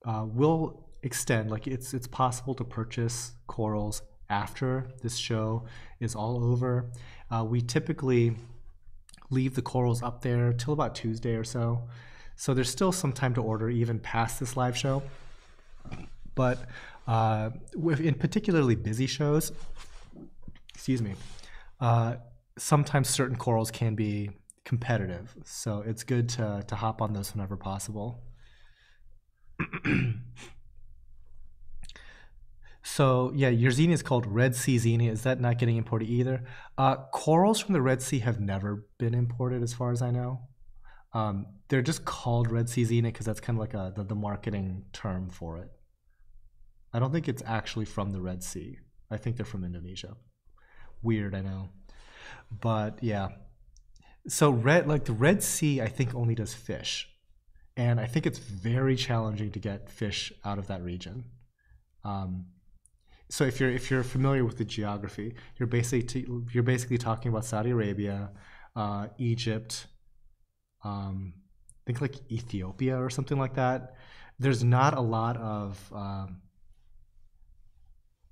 will extend. Like it's possible to purchase corals after this show is all over. We typically leave the corals up there till about Tuesday or so. So there's still some time to order even past this live show. But in particularly busy shows, sometimes certain corals can be competitive. So it's good to hop on those whenever possible. So yeah, your Xenia is called Red Sea Xenia. Is that not getting imported either? Corals from the Red Sea have never been imported as far as I know. They're just called Red Sea Xenia because that's kind of like the marketing term for it. I don't think it's actually from the Red Sea. I think they're from Indonesia. Weird, I know. But yeah. So the Red Sea, I think only does fish. And I think it's very challenging to get fish out of that region. So if you're familiar with the geography, you're basically talking about Saudi Arabia, Egypt, I think like Ethiopia or something like that. There's not a lot of,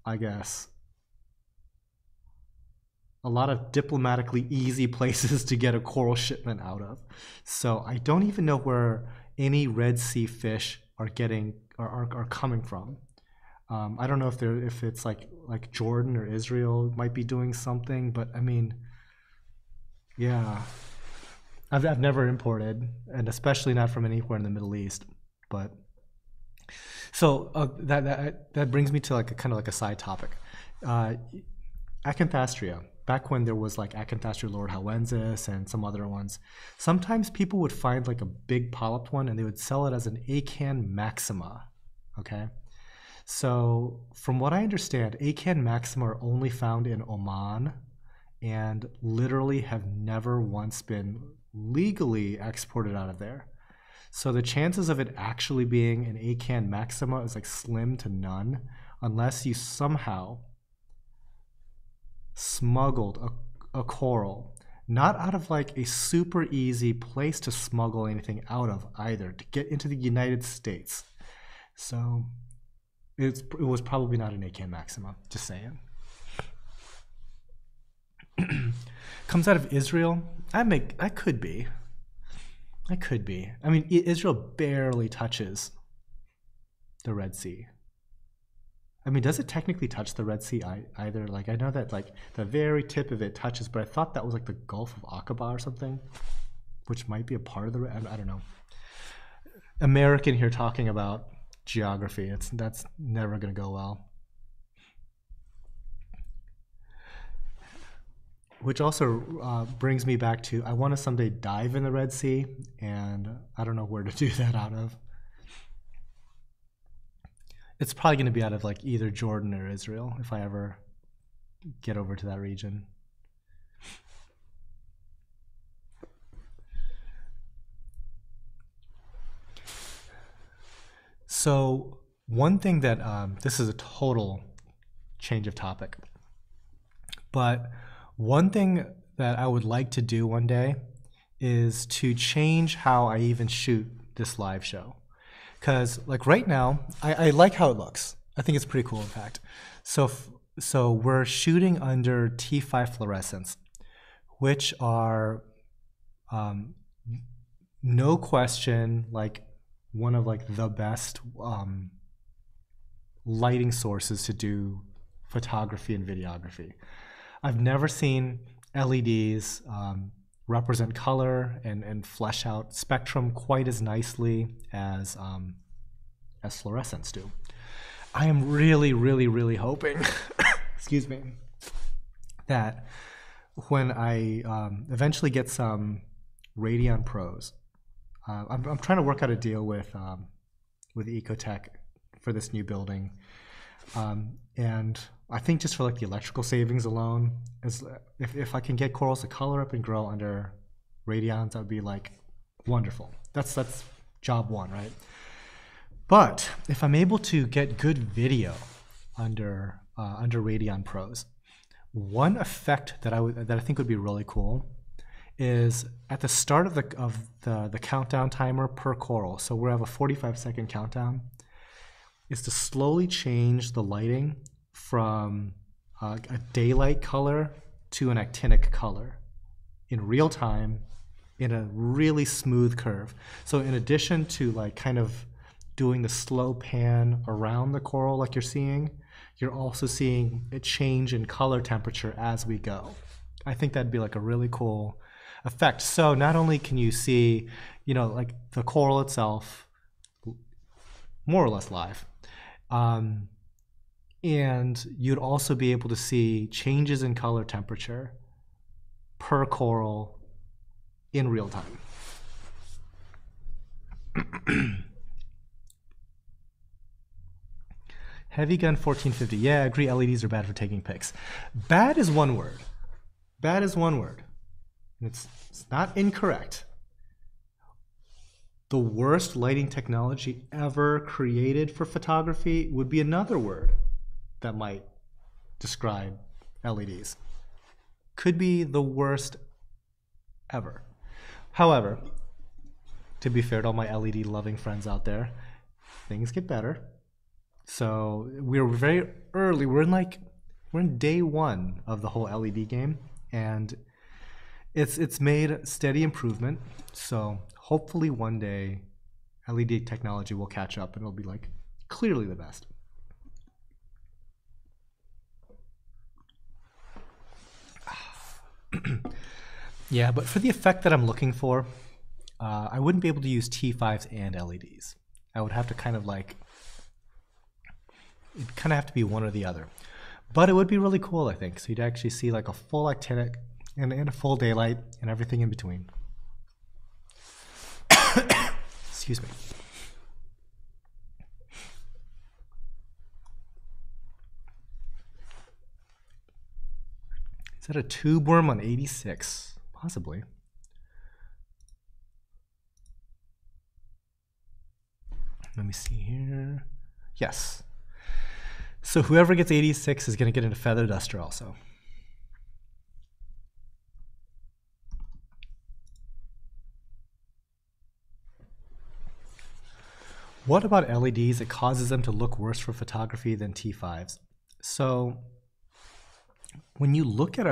I guess, a lot of diplomatically easy places to get a coral shipment out of. So I don't even know where any Red Sea fish are coming from. I don't know if it's like Jordan or Israel might be doing something, but I mean, yeah, I've never imported, and especially not from anywhere in the Middle East. But so that brings me to like a side topic, Acanthastria. Back when there was like Acanthastria lordhowensis and some other ones, sometimes people would find like a big polyp one and they would sell it as an Acan maxima. Okay. So from what I understand, Acan maxima are only found in Oman and literally have never once been legally exported out of there. So the chances of it actually being an ACAN maxima is like slim to none, unless you somehow smuggled a coral, not out of like a super easy place to smuggle anything out of either, to get into the United States. So it was probably not an ACAN maxima, just saying. Comes out of Israel. I could be. I mean, Israel barely touches the Red Sea. I mean, does it technically touch the Red Sea either? Like, I know that like the very tip of it touches, but I thought that was like the Gulf of Aqaba or something, which might be a part of the. I don't know. American here talking about geography. That's never going to go well. Which also brings me back to, I want to someday dive in the Red Sea, and I don't know where to do that out of. It's probably going to be out of like either Jordan or Israel if I ever get over to that region. So one thing that, this is a total change of topic, but one thing that I would like to do one day is to change how I even shoot this live show. Because like right now, I like how it looks. I think it's pretty cool, in fact. So we're shooting under T5 fluorescents, which are no question like one of like the best lighting sources to do photography and videography. I've never seen LEDs represent color and flesh out spectrum quite as nicely as fluorescents do. I am really, really, really hoping, excuse me, that when I eventually get some Radeon Pros, I'm trying to work out a deal with Ecotech for this new building, and I think just for like the electrical savings alone, if I can get corals to color up and grow under Radeons, that would be like wonderful. That's job one, right? But if I'm able to get good video under Radeon Pros, one effect that I think would be really cool is at the start of the countdown timer per coral. So we have a 45-second countdown. Is to slowly change the lighting from a daylight color to an actinic color in real time in a really smooth curve. So in addition to like kind of doing the slow pan around the coral like you're seeing, you're also seeing a change in color temperature as we go. I think that'd be like a really cool effect. So not only can you see, you know, like the coral itself more or less live, and you'd also be able to see changes in color temperature per coral in real time. Heavy gun 1450. Yeah, I agree. LEDs are bad for taking pics. Bad is one word. Bad is one word. It's not incorrect. The worst lighting technology ever created for photography would be another word that might describe LEDs. Could be the worst ever. However, to be fair to all my LED loving friends out there, things get better. So we're very early. We're in day one of the whole LED game, and it's made steady improvement. So hopefully one day LED technology will catch up and it'll be like clearly the best. Yeah, but for the effect that I'm looking for, I wouldn't be able to use T5s and LEDs. I would have to kind of like, it'd kind of have to be one or the other. But it would be really cool, I think. So you'd actually see like a full actinic and a full daylight and everything in between. Excuse me. Is that a tube worm on 86? Possibly. Let me see here. Yes. So whoever gets 86 is going to get into feather duster also. What about LEDs? It causes them to look worse for photography than T5s. So when you look at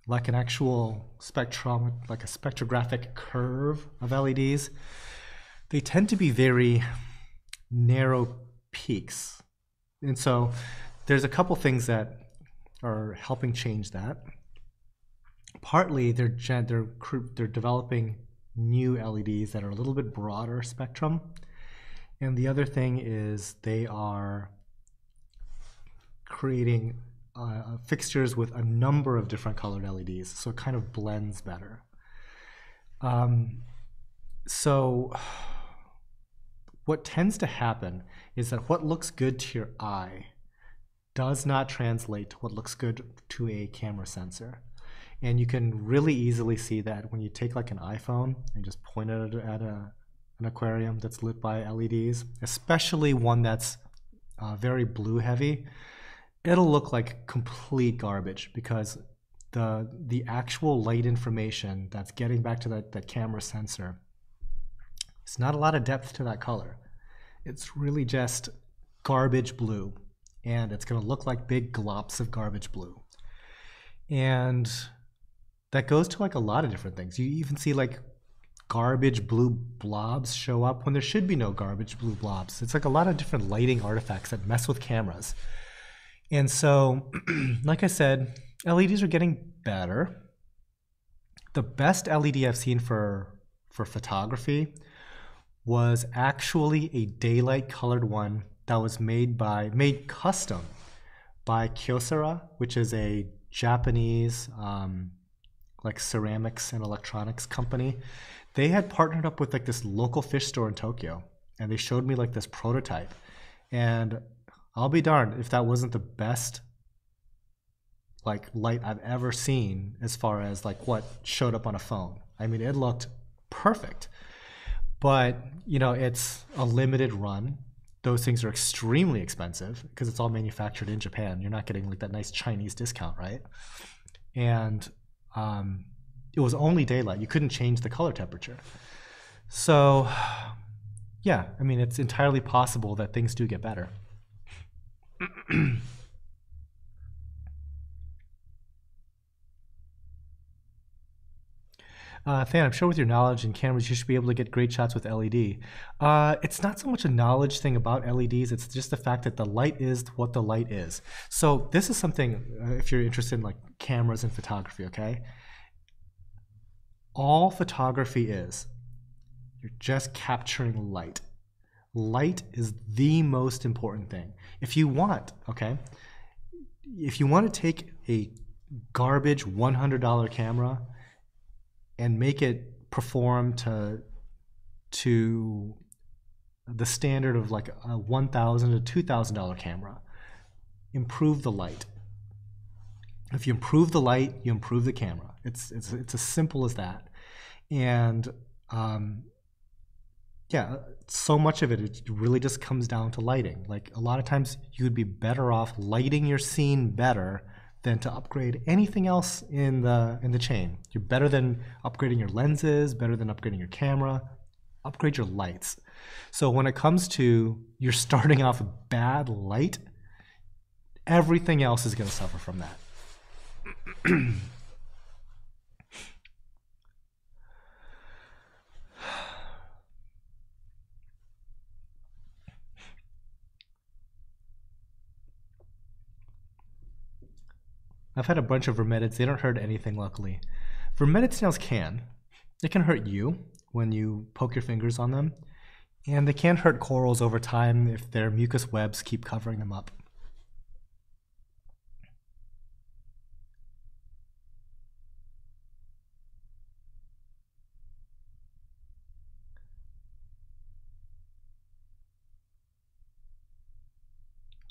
like an actual spectrum, like a spectrographic curve of LEDs, they tend to be very narrow peaks. And so there's a couple things that are helping change that. Partly they're developing new LEDs that are a little bit broader spectrum. And the other thing is they are creating fixtures with a number of different colored LEDs, so it kind of blends better. So what tends to happen is that what looks good to your eye does not translate to what looks good to a camera sensor. And you can really easily see that when you take like an iPhone and just point it at an aquarium that's lit by LEDs, especially one that's very blue heavy, it'll look like complete garbage because the actual light information that's getting back to that camera sensor, it's not a lot of depth to that color. It's really just garbage blue, and it's going to look like big glops of garbage blue. And that goes to like a lot of different things. You even see like garbage blue blobs show up when there should be no garbage blue blobs. It's like a lot of different lighting artifacts that mess with cameras. And so, like I said, LEDs are getting better. The best LED I've seen for photography was actually a daylight colored one that was made custom by Kyocera, which is a Japanese like ceramics and electronics company. They had partnered up with like this local fish store in Tokyo, and they showed me like this prototype. And I'll be darned if that wasn't the best like light I've ever seen as far as like what showed up on a phone. I mean, it looked perfect. But, you know, it's a limited run. Those things are extremely expensive because it's all manufactured in Japan. You're not getting like that nice Chinese discount, right? And it was only daylight. You couldn't change the color temperature. So, yeah, I mean, it's entirely possible that things do get better. Than, I'm sure with your knowledge in cameras, you should be able to get great shots with LED. It's not so much a knowledge thing about LEDs, it's just the fact that the light is what the light is. So this is something, if you're interested in like cameras and photography, okay? All photography is, you're just capturing light. Light is the most important thing. If you want, okay? If you want to take a garbage $100 camera and make it perform to the standard of like a $1,000 to $2,000 camera, improve the light. If you improve the light, you improve the camera. It's as simple as that. And yeah, so much of it really just comes down to lighting. Like a lot of times you would be better off lighting your scene better than to upgrade anything else in the chain. You're better than upgrading your lenses, better than upgrading your camera. Upgrade your lights. So when it comes to you're starting off with bad light, everything else is going to suffer from that. I've had a bunch of vermetids. They don't hurt anything, luckily. Vermetid snails can. They can hurt you when you poke your fingers on them. And they can hurt corals over time if their mucus webs keep covering them up.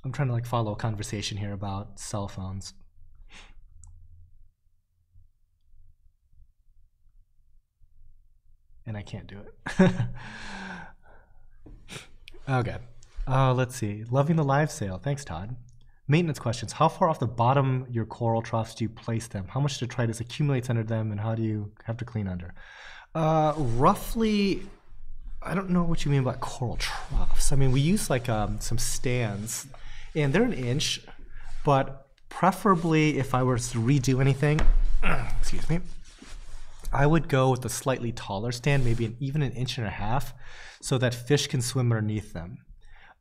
I'm trying to like follow a conversation here about cell phones. And I can't do it. Okay. Let's see. Loving the live sale. Thanks, Todd. Maintenance questions. How far off the bottom your coral troughs do you place them? How much detritus accumulates under them, and how do you have to clean under? Roughly, I don't know what you mean by coral troughs. I mean, we use like some stands, and they're 1 inch, but preferably if I were to redo anything, excuse me, I would go with a slightly taller stand, maybe even 1.5 inches, so that fish can swim underneath them.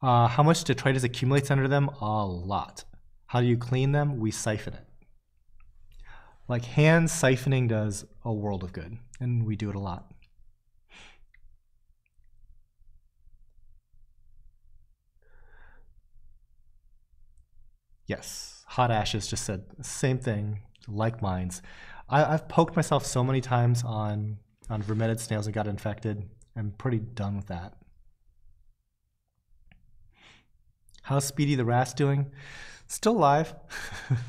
How much detritus accumulates under them? A lot. How do you clean them? We siphon it. Like hand siphoning does a world of good, and we do it a lot. Yes, Hot Ashes just said same thing, like mines. I've poked myself so many times on vermeted snails and got infected. I'm pretty done with that. How's Speedy the Wrasse doing? Still alive.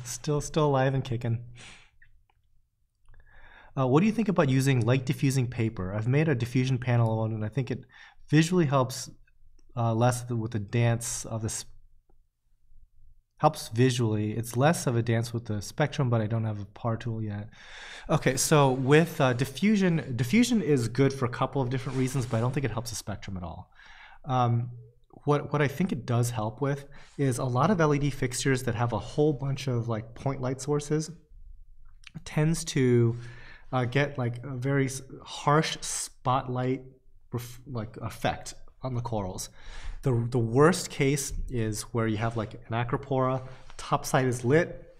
still alive and kicking. What do you think about using light diffusing paper? I've made a diffusion panel on, and I think it visually helps less with the dance of the helps visually. It's less of a dance with the spectrum, but I don't have a par tool yet. Okay, so with diffusion is good for a couple of different reasons, but I don't think it helps the spectrum at all. What I think it does help with is a lot of LED fixtures that have a whole bunch of like point light sources tends to get like a very harsh spotlight like effect on the corals. The worst case is where you have like an acropora, top side is lit,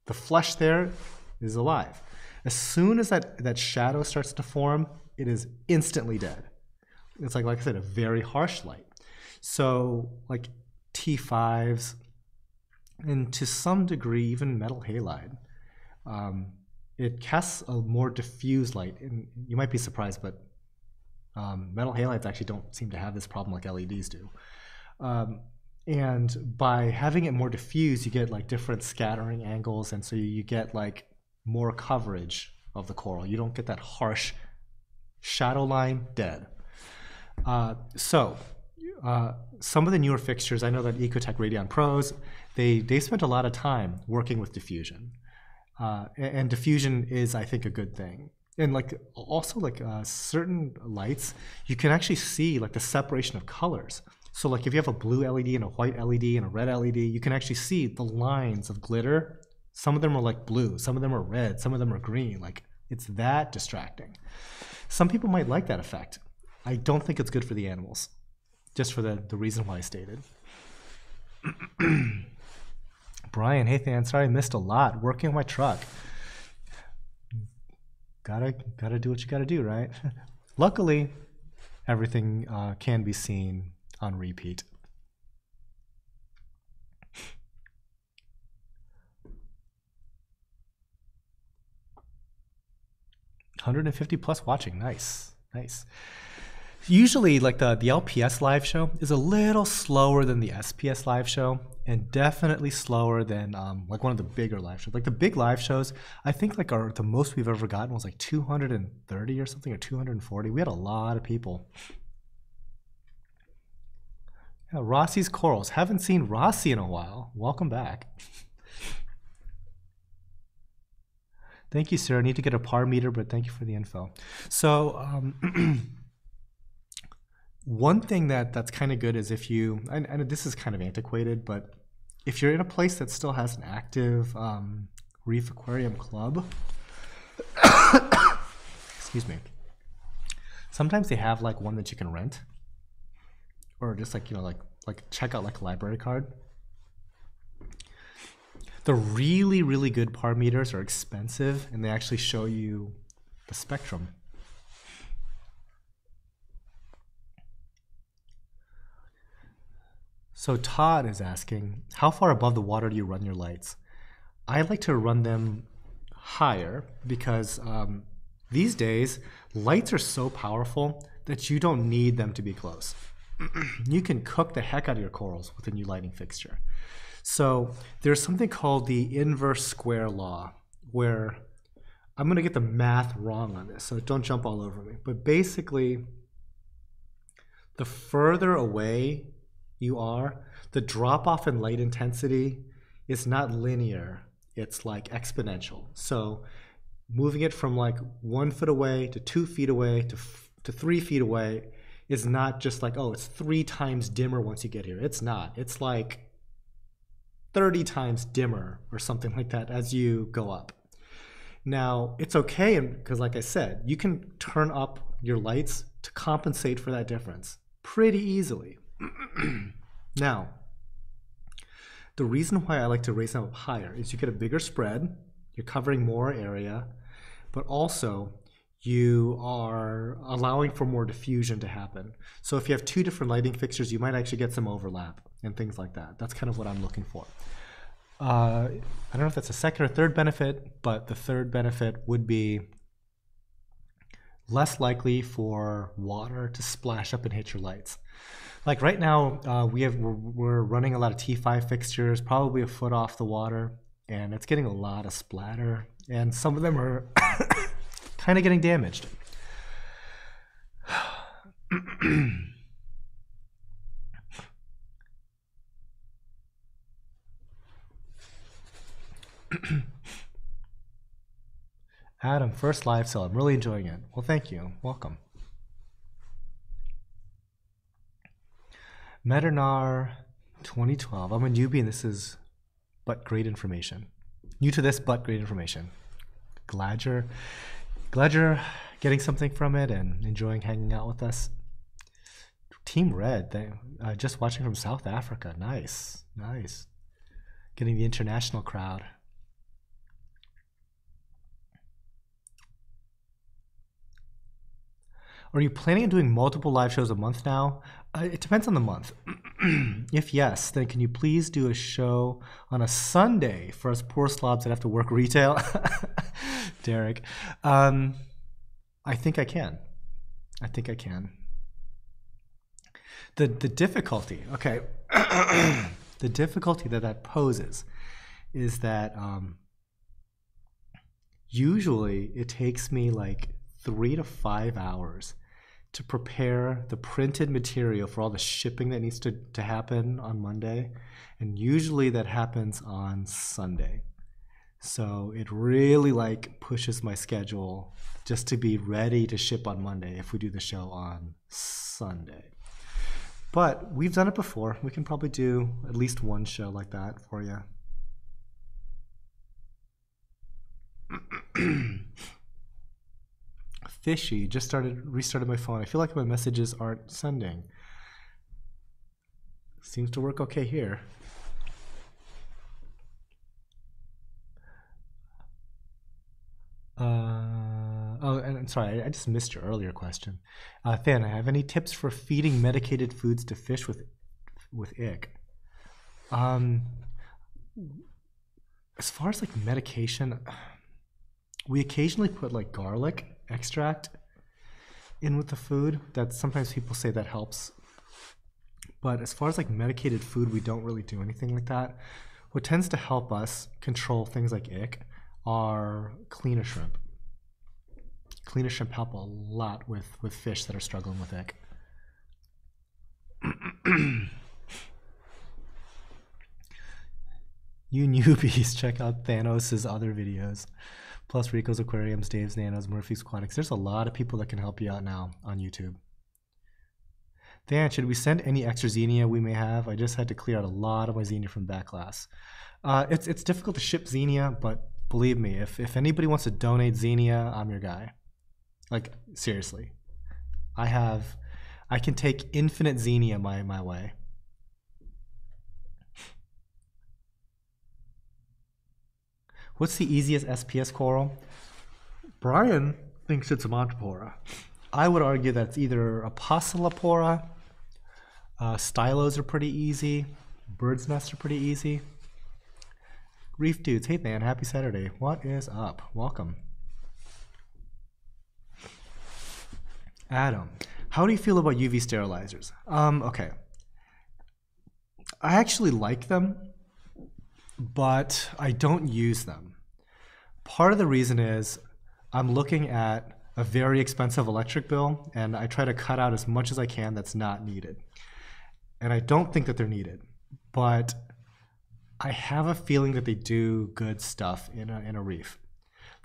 the flesh there is alive. As soon as that shadow starts to form, it is instantly dead. It's like I said, a very harsh light. So like T5s, and to some degree even metal halide, it casts a more diffused light. And you might be surprised, but metal halides actually don't seem to have this problem like LEDs do. And by having it more diffused, you get like different scattering angles, and so you get like more coverage of the coral. You don't get that harsh shadow line dead. Some of the newer fixtures, I know that Ecotech Radion Pros, they spent a lot of time working with diffusion. And diffusion is, I think, a good thing. And like also like certain lights, you can actually see like the separation of colors. So like if you have a blue LED and a white LED and a red LED, you can actually see the lines of glitter. Some of them are like blue, some of them are red, some of them are green. Like it's that distracting. Some people might like that effect. I don't think it's good for the animals, just for the reason why I stated. Brian, hey Than, sorry I missed a lot. Working on my truck. Gotta do what you gotta do, right? Luckily, everything can be seen on repeat. +150 watching. Nice. Usually, like the LPS live show is a little slower than the SPS live show, and definitely slower than like one of the bigger live shows. Like the big live shows, I think like the most we've ever gotten was like 230 or something, or 240. We had a lot of people. Yeah, Rossi's Corals. Haven't seen Rossi in a while. Welcome back. Thank you, sir. I need to get a par meter, but thank you for the info. So one thing that's kind of good is if you, and this is kind of antiquated, but if you're in a place that still has an active reef aquarium club, excuse me, sometimes they have like one that you can rent, or just like, you know, like check out like a library card. The really, really good par meters are expensive, and they actually show you the spectrum. So Todd is asking, how far above the water do you run your lights? I like to run them higher because these days, lights are so powerful that you don't need them to be close. You can cook the heck out of your corals with a new lighting fixture. So there's something called the inverse square law, where I'm going to get the math wrong on this, so don't jump all over me. But basically, the further away you are, the drop off in light intensity is not linear. It's like exponential. So moving it from like 1 foot away to 2 feet away to 3 feet away is not just like, oh, it's 3 times dimmer once you get here. It's not. It's like 30 times dimmer or something like that as you go up. Now, it's okay because, like I said, you can turn up your lights to compensate for that difference pretty easily. Now, the reason why I like to raise them up higher is you get a bigger spread, you're covering more area, but also you are allowing for more diffusion to happen. So if you have 2 different lighting fixtures, you might actually get some overlap and things like that. That's kind of what I'm looking for. I don't know if that's a second or third benefit, but the third benefit would be less likely for water to splash up and hit your lights. Like right now, we're running a lot of T5 fixtures, probably a foot off the water, and it's getting a lot of splatter, and some of them are kind of getting damaged. Adam, first live sale. I'm really enjoying it. Well, thank you. Welcome. Medinar 2012. I'm a newbie and this is but great information. New to this, but great information. Glad you're getting something from it and enjoying hanging out with us. Team Red, just watching from South Africa. Nice, nice. Getting the international crowd. Are you planning on doing multiple live shows a month now? It depends on the month. If yes, then can you please do a show on a Sunday for us poor slobs that have to work retail? Derek. I think I can. I think I can. The difficulty, okay. The difficulty that poses is that usually it takes me like 3 to 5 hours to prepare the printed material for all the shipping that needs to happen on Monday. And usually that happens on Sunday. So it really like pushes my schedule just to be ready to ship on Monday if we do the show on Sunday. But we've done it before. We can probably do at least one show like that for you. Fishy, just restarted my phone. I feel like my messages aren't sending. Seems to work okay here. Oh, and I'm sorry, I just missed your earlier question. Than, I have any tips for feeding medicated foods to fish with ick? As far as like medication, we occasionally put like garlic extract in with the food. That sometimes people say that helps. But as far as like medicated food, we don't really do anything like that. What tends to help us control things like ick are cleaner shrimp. Cleaner shrimp help a lot with fish that are struggling with ick. You newbies, check out Thanos' other videos. Plus Rico's Aquariums, Dave's Nanos, Murphy's Aquatics. There's a lot of people that can help you out now on YouTube. Dan, should we send any extra Xenia we may have? I just had to clear out a lot of my Xenia from back class. It's difficult to ship Xenia, but believe me, if anybody wants to donate Xenia, I'm your guy. Like, seriously. I can take infinite Xenia my way. What's the easiest SPS coral? Brian thinks it's a Montipora. I would argue that it's either a Apocylopora, stylos are pretty easy, bird's nests are pretty easy. Reef dudes, hey man, happy Saturday. What is up? Welcome. Adam, how do you feel about UV sterilizers? Okay. I actually like them, but I don't use them. Part of the reason is I'm looking at a very expensive electric bill, and I try to cut out as much as I can that's not needed. and I don't think that they're needed, but I have a feeling that they do good stuff in a reef.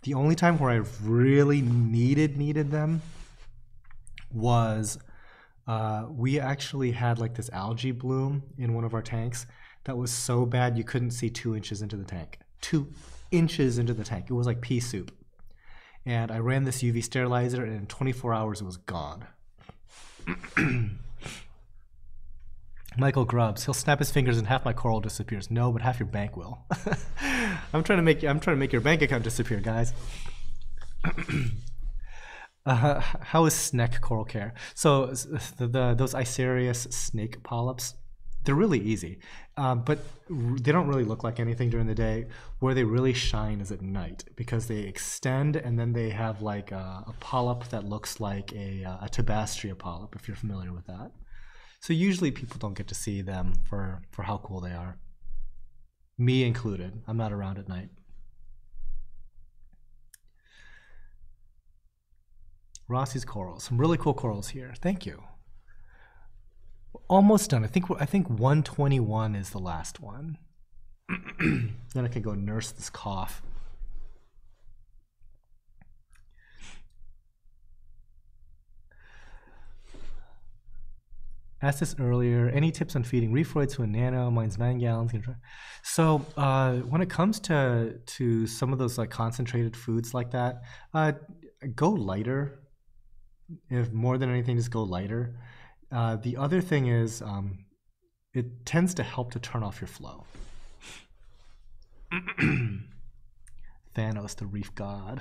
The only time where I really needed them was we actually had like this algae bloom in one of our tanks that was so bad you couldn't see 2 inches into the tank. 2 inches into the tank. It was like pea soup. And I ran this UV sterilizer, and in 24 hours it was gone. Michael Grubbs, he'll snap his fingers and half my coral disappears. No, but half your bank will. I'm trying to make your bank account disappear, guys. How is SNEC coral care? So those Icerius snake polyps, they're really easy, but they don't really look like anything during the day. Where they really shine is at night, because they extend, and then they have like a polyp that looks like a Tabastria polyp, if you're familiar with that. So usually people don't get to see them for how cool they are. Me included. I'm not around at night. Rossi's corals. Some really cool corals here. Thank you. Almost done. I think 121 is the last one. Then I can go nurse this cough. Asked this earlier. Any tips on feeding reefroid to a nano? Mine's 9 gallons. So when it comes to some of those like concentrated foods like that, go lighter. If more than anything, just go lighter. The other thing is it tends to help to turn off your flow. Thanos, the reef god.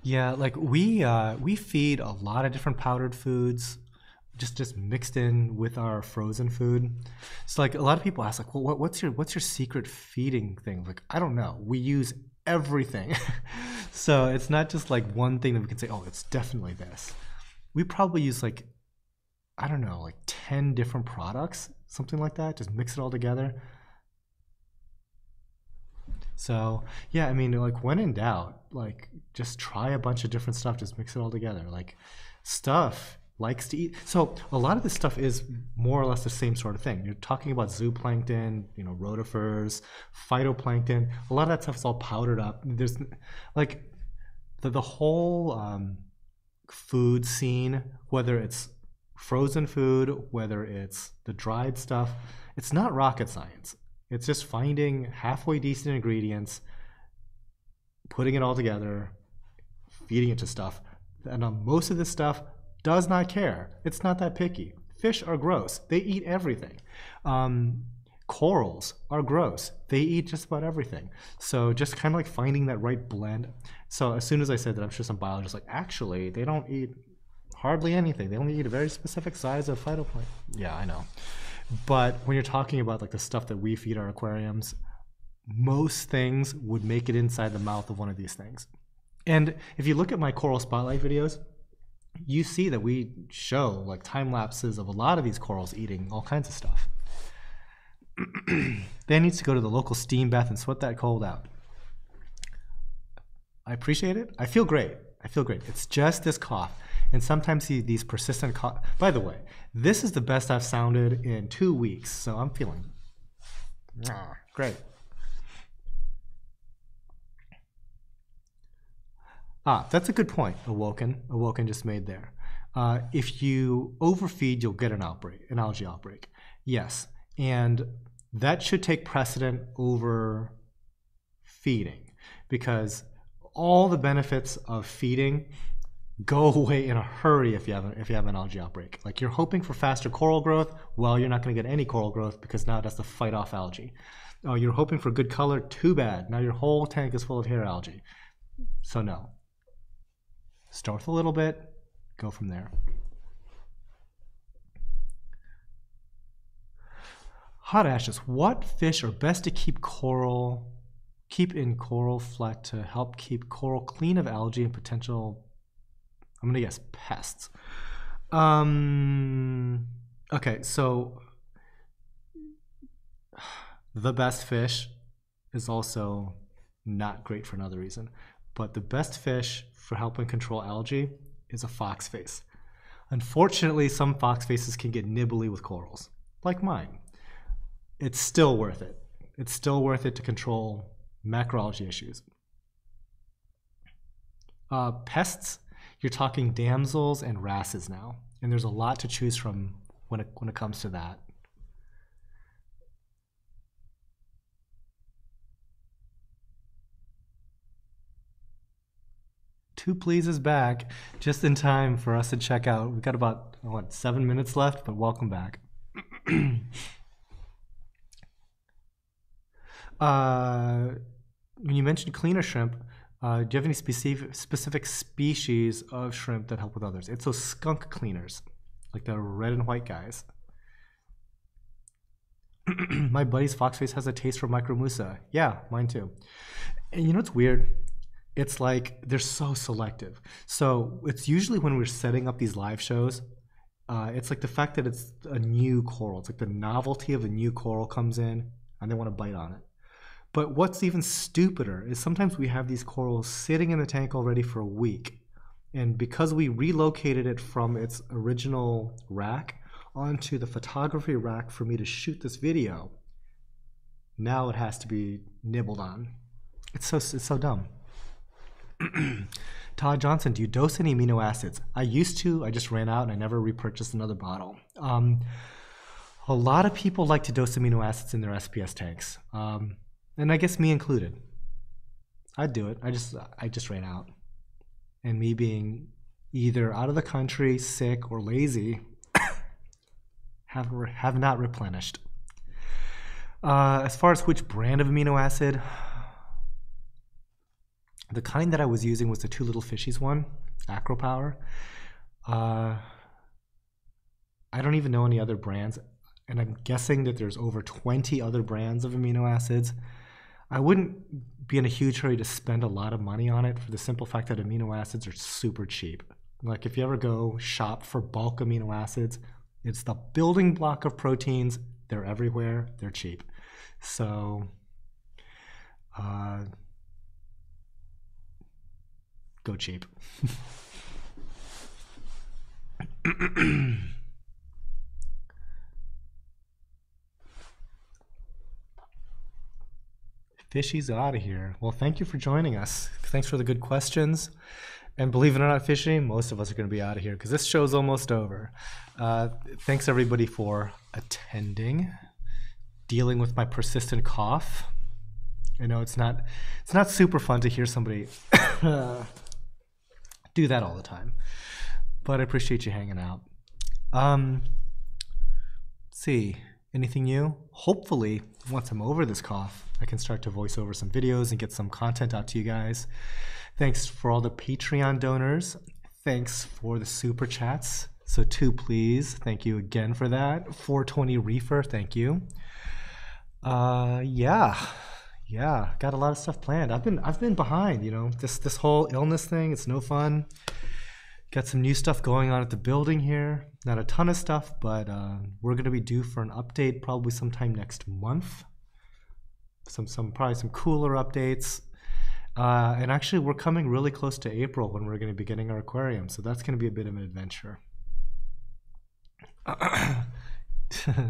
Yeah, like we feed a lot of different powdered foods, just mixed in with our frozen food. So like a lot of people ask, like, well, what's your secret feeding thing? Like, I don't know. We use everything. So it's not just like one thing that we can say, oh, it's definitely this. We probably use like, I don't know, like 10 different products, something like that. Just mix it all together. So yeah, I mean, like when in doubt, like just try a bunch of different stuff, just mix it all together. Like stuff likes to eat. So a lot of this stuff is more or less the same sort of thing. You're talking about zooplankton, you know, rotifers, phytoplankton. A lot of that stuff is all powdered up. There's like the whole food scene, whether it's frozen food, whether it's the dried stuff, it's not rocket science. It's just finding halfway decent ingredients, putting it all together, feeding it to stuff. And most of this stuff does not care. It's not that picky. Fish are gross. They eat everything. Corals are gross. They eat just about everything. So just kind of like finding that right blend. So as soon as I said that, I'm sure some biologists like, actually, they don't eat hardly anything. They only eat a very specific size of phytoplankton. Yeah, I know. But when you're talking about like the stuff that we feed our aquariums, most things would make it inside the mouth of one of these things. And if you look at my coral spotlight videos, you see that we show like time lapses of a lot of these corals eating all kinds of stuff. Ben needs to go to the local steam bath and sweat that cold out. I appreciate it. I feel great. I feel great. It's just this cough. And sometimes these persistent cough. By the way, this is the best I've sounded in 2 weeks, so I'm feeling great. That's a good point, Awoken just made there. If you overfeed, you'll get an algae outbreak. Yes, and that should take precedent over feeding, because all the benefits of feeding go away in a hurry if you have an algae outbreak. Like you're hoping for faster coral growth, well, you're not going to get any coral growth because now it has to fight off algae. Oh, you're hoping for good color, too bad. Now your whole tank is full of hair algae. So no. Start with a little bit, go from there. Hot Ashes, what fish are best to keep in coral flat to help keep coral clean of algae and potential, I'm gonna guess, pests? Okay, so the best fish is also not great for another reason, but the best fish for helping control algae is a fox face. Unfortunately, some fox faces can get nibbly with corals, like mine. It's still worth it. It's still worth it to control macroalgae issues. Pests, you're talking damsels and wrasses now, and there's a lot to choose from when it comes to that. Two Please is back just in time for us to check out. We've got about, what, 7 minutes left, but welcome back. When you mentioned cleaner shrimp, do you have any specific species of shrimp that help with others? It's those skunk cleaners, like the red and white guys. My buddy's foxface has a taste for micromusa. Yeah, mine too. And you know what's weird? It's like they're so selective. So it's usually when we're setting up these live shows, it's like the fact that it's a new coral. It's like the novelty of a new coral comes in and they want to bite on it. But what's even stupider is sometimes we have these corals sitting in the tank already for a week. And because we relocated it from its original rack onto the photography rack for me to shoot this video, now it has to be nibbled on. It's so dumb. Todd Johnson, do you dose any amino acids? I used to. I just ran out and I never repurchased another bottle. A lot of people like to dose amino acids in their SPS tanks, and I guess me included. I'd do it. I just ran out, and me being either out of the country, sick, or lazy, have not replenished. As far as which brand of amino acid, the kind that I was using was the Two Little Fishies one, AcroPower. I don't even know any other brands, and I'm guessing that there's over 20 other brands of amino acids. I wouldn't be in a huge hurry to spend a lot of money on it for the simple fact that amino acids are super cheap. Like if you ever go shop for bulk amino acids, it's the building block of proteins. They're everywhere. They're cheap. So, go cheap. Fishy's out of here. Well, thank you for joining us. Thanks for the good questions. And believe it or not, Fishy, most of us are going to be out of here because this show's almost over. Thanks everybody for attending, dealing with my persistent cough. I know it's not super fun to hear somebody do that all the time, but I appreciate you hanging out. Let's see, anything new? Hopefully, once I'm over this cough, I can start to voice over some videos and get some content out to you guys. Thanks for all the Patreon donors. Thanks for the super chats. So Two Please, thank you again for that. 420 Reefer, thank you. Yeah, got a lot of stuff planned. I've been behind, you know, this whole illness thing. It's no fun. Got some new stuff going on at the building here. Not a ton of stuff, but we're gonna be due for an update probably sometime next month. Probably some cooler updates. And actually, we're coming really close to April when we're going to be getting our aquarium, so that's going to be a bit of an adventure.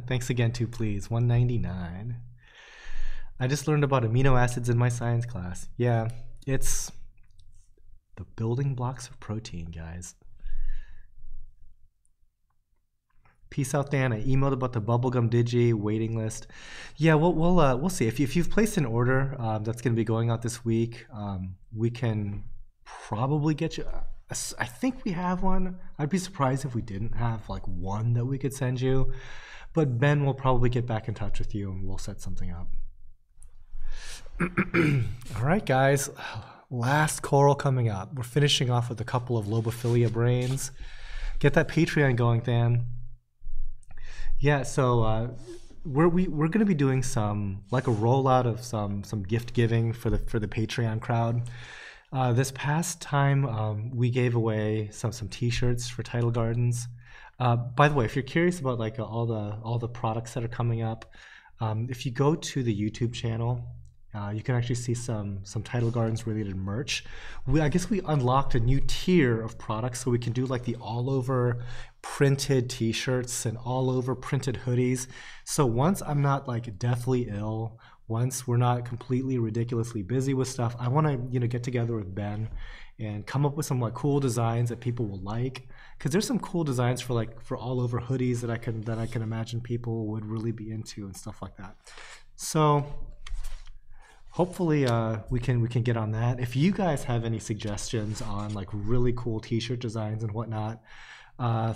Thanks again, Two Please. 199. I just learned about amino acids in my science class. Yeah, it's the building blocks of protein, guys. Peace out, Dan. I emailed about the bubblegum digi waiting list. Yeah, we'll see. If you've placed an order that's going to be going out this week, we can probably get you. I think we have one. I'd be surprised if we didn't have like one that we could send you. But Ben will probably get back in touch with you and we'll set something up. All right, guys. Last coral coming up. We're finishing off with a couple of lobophilia brains. Get that Patreon going, Dan. Yeah, so we're going to be doing some like a rollout of some gift giving for the Patreon crowd. This past time, we gave away some T-shirts for Tidal Gardens. By the way, if you're curious about like all the products that are coming up, if you go to the YouTube channel You can actually see some Tidal Gardens related merch. I guess we unlocked a new tier of products, so we can do like the all over printed t-shirts and all over printed hoodies. So once I'm not like deathly ill, once we're not completely ridiculously busy with stuff, I want to get together with Ben and come up with some like cool designs that people will like. Because there's some cool designs for all over hoodies that I can imagine people would really be into and stuff like that. So hopefully we can get on that. If you guys have any suggestions on like really cool t-shirt designs and whatnot,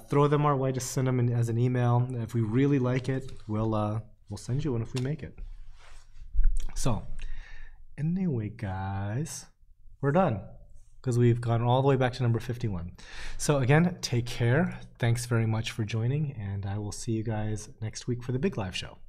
throw them our way. Just send them in as an email. If we really like it, we'll send you one if we make it. So anyway, guys, we're done because we've gone all the way back to number 51. So again, take care. Thanks very much for joining, and I will see you guys next week for the big live show.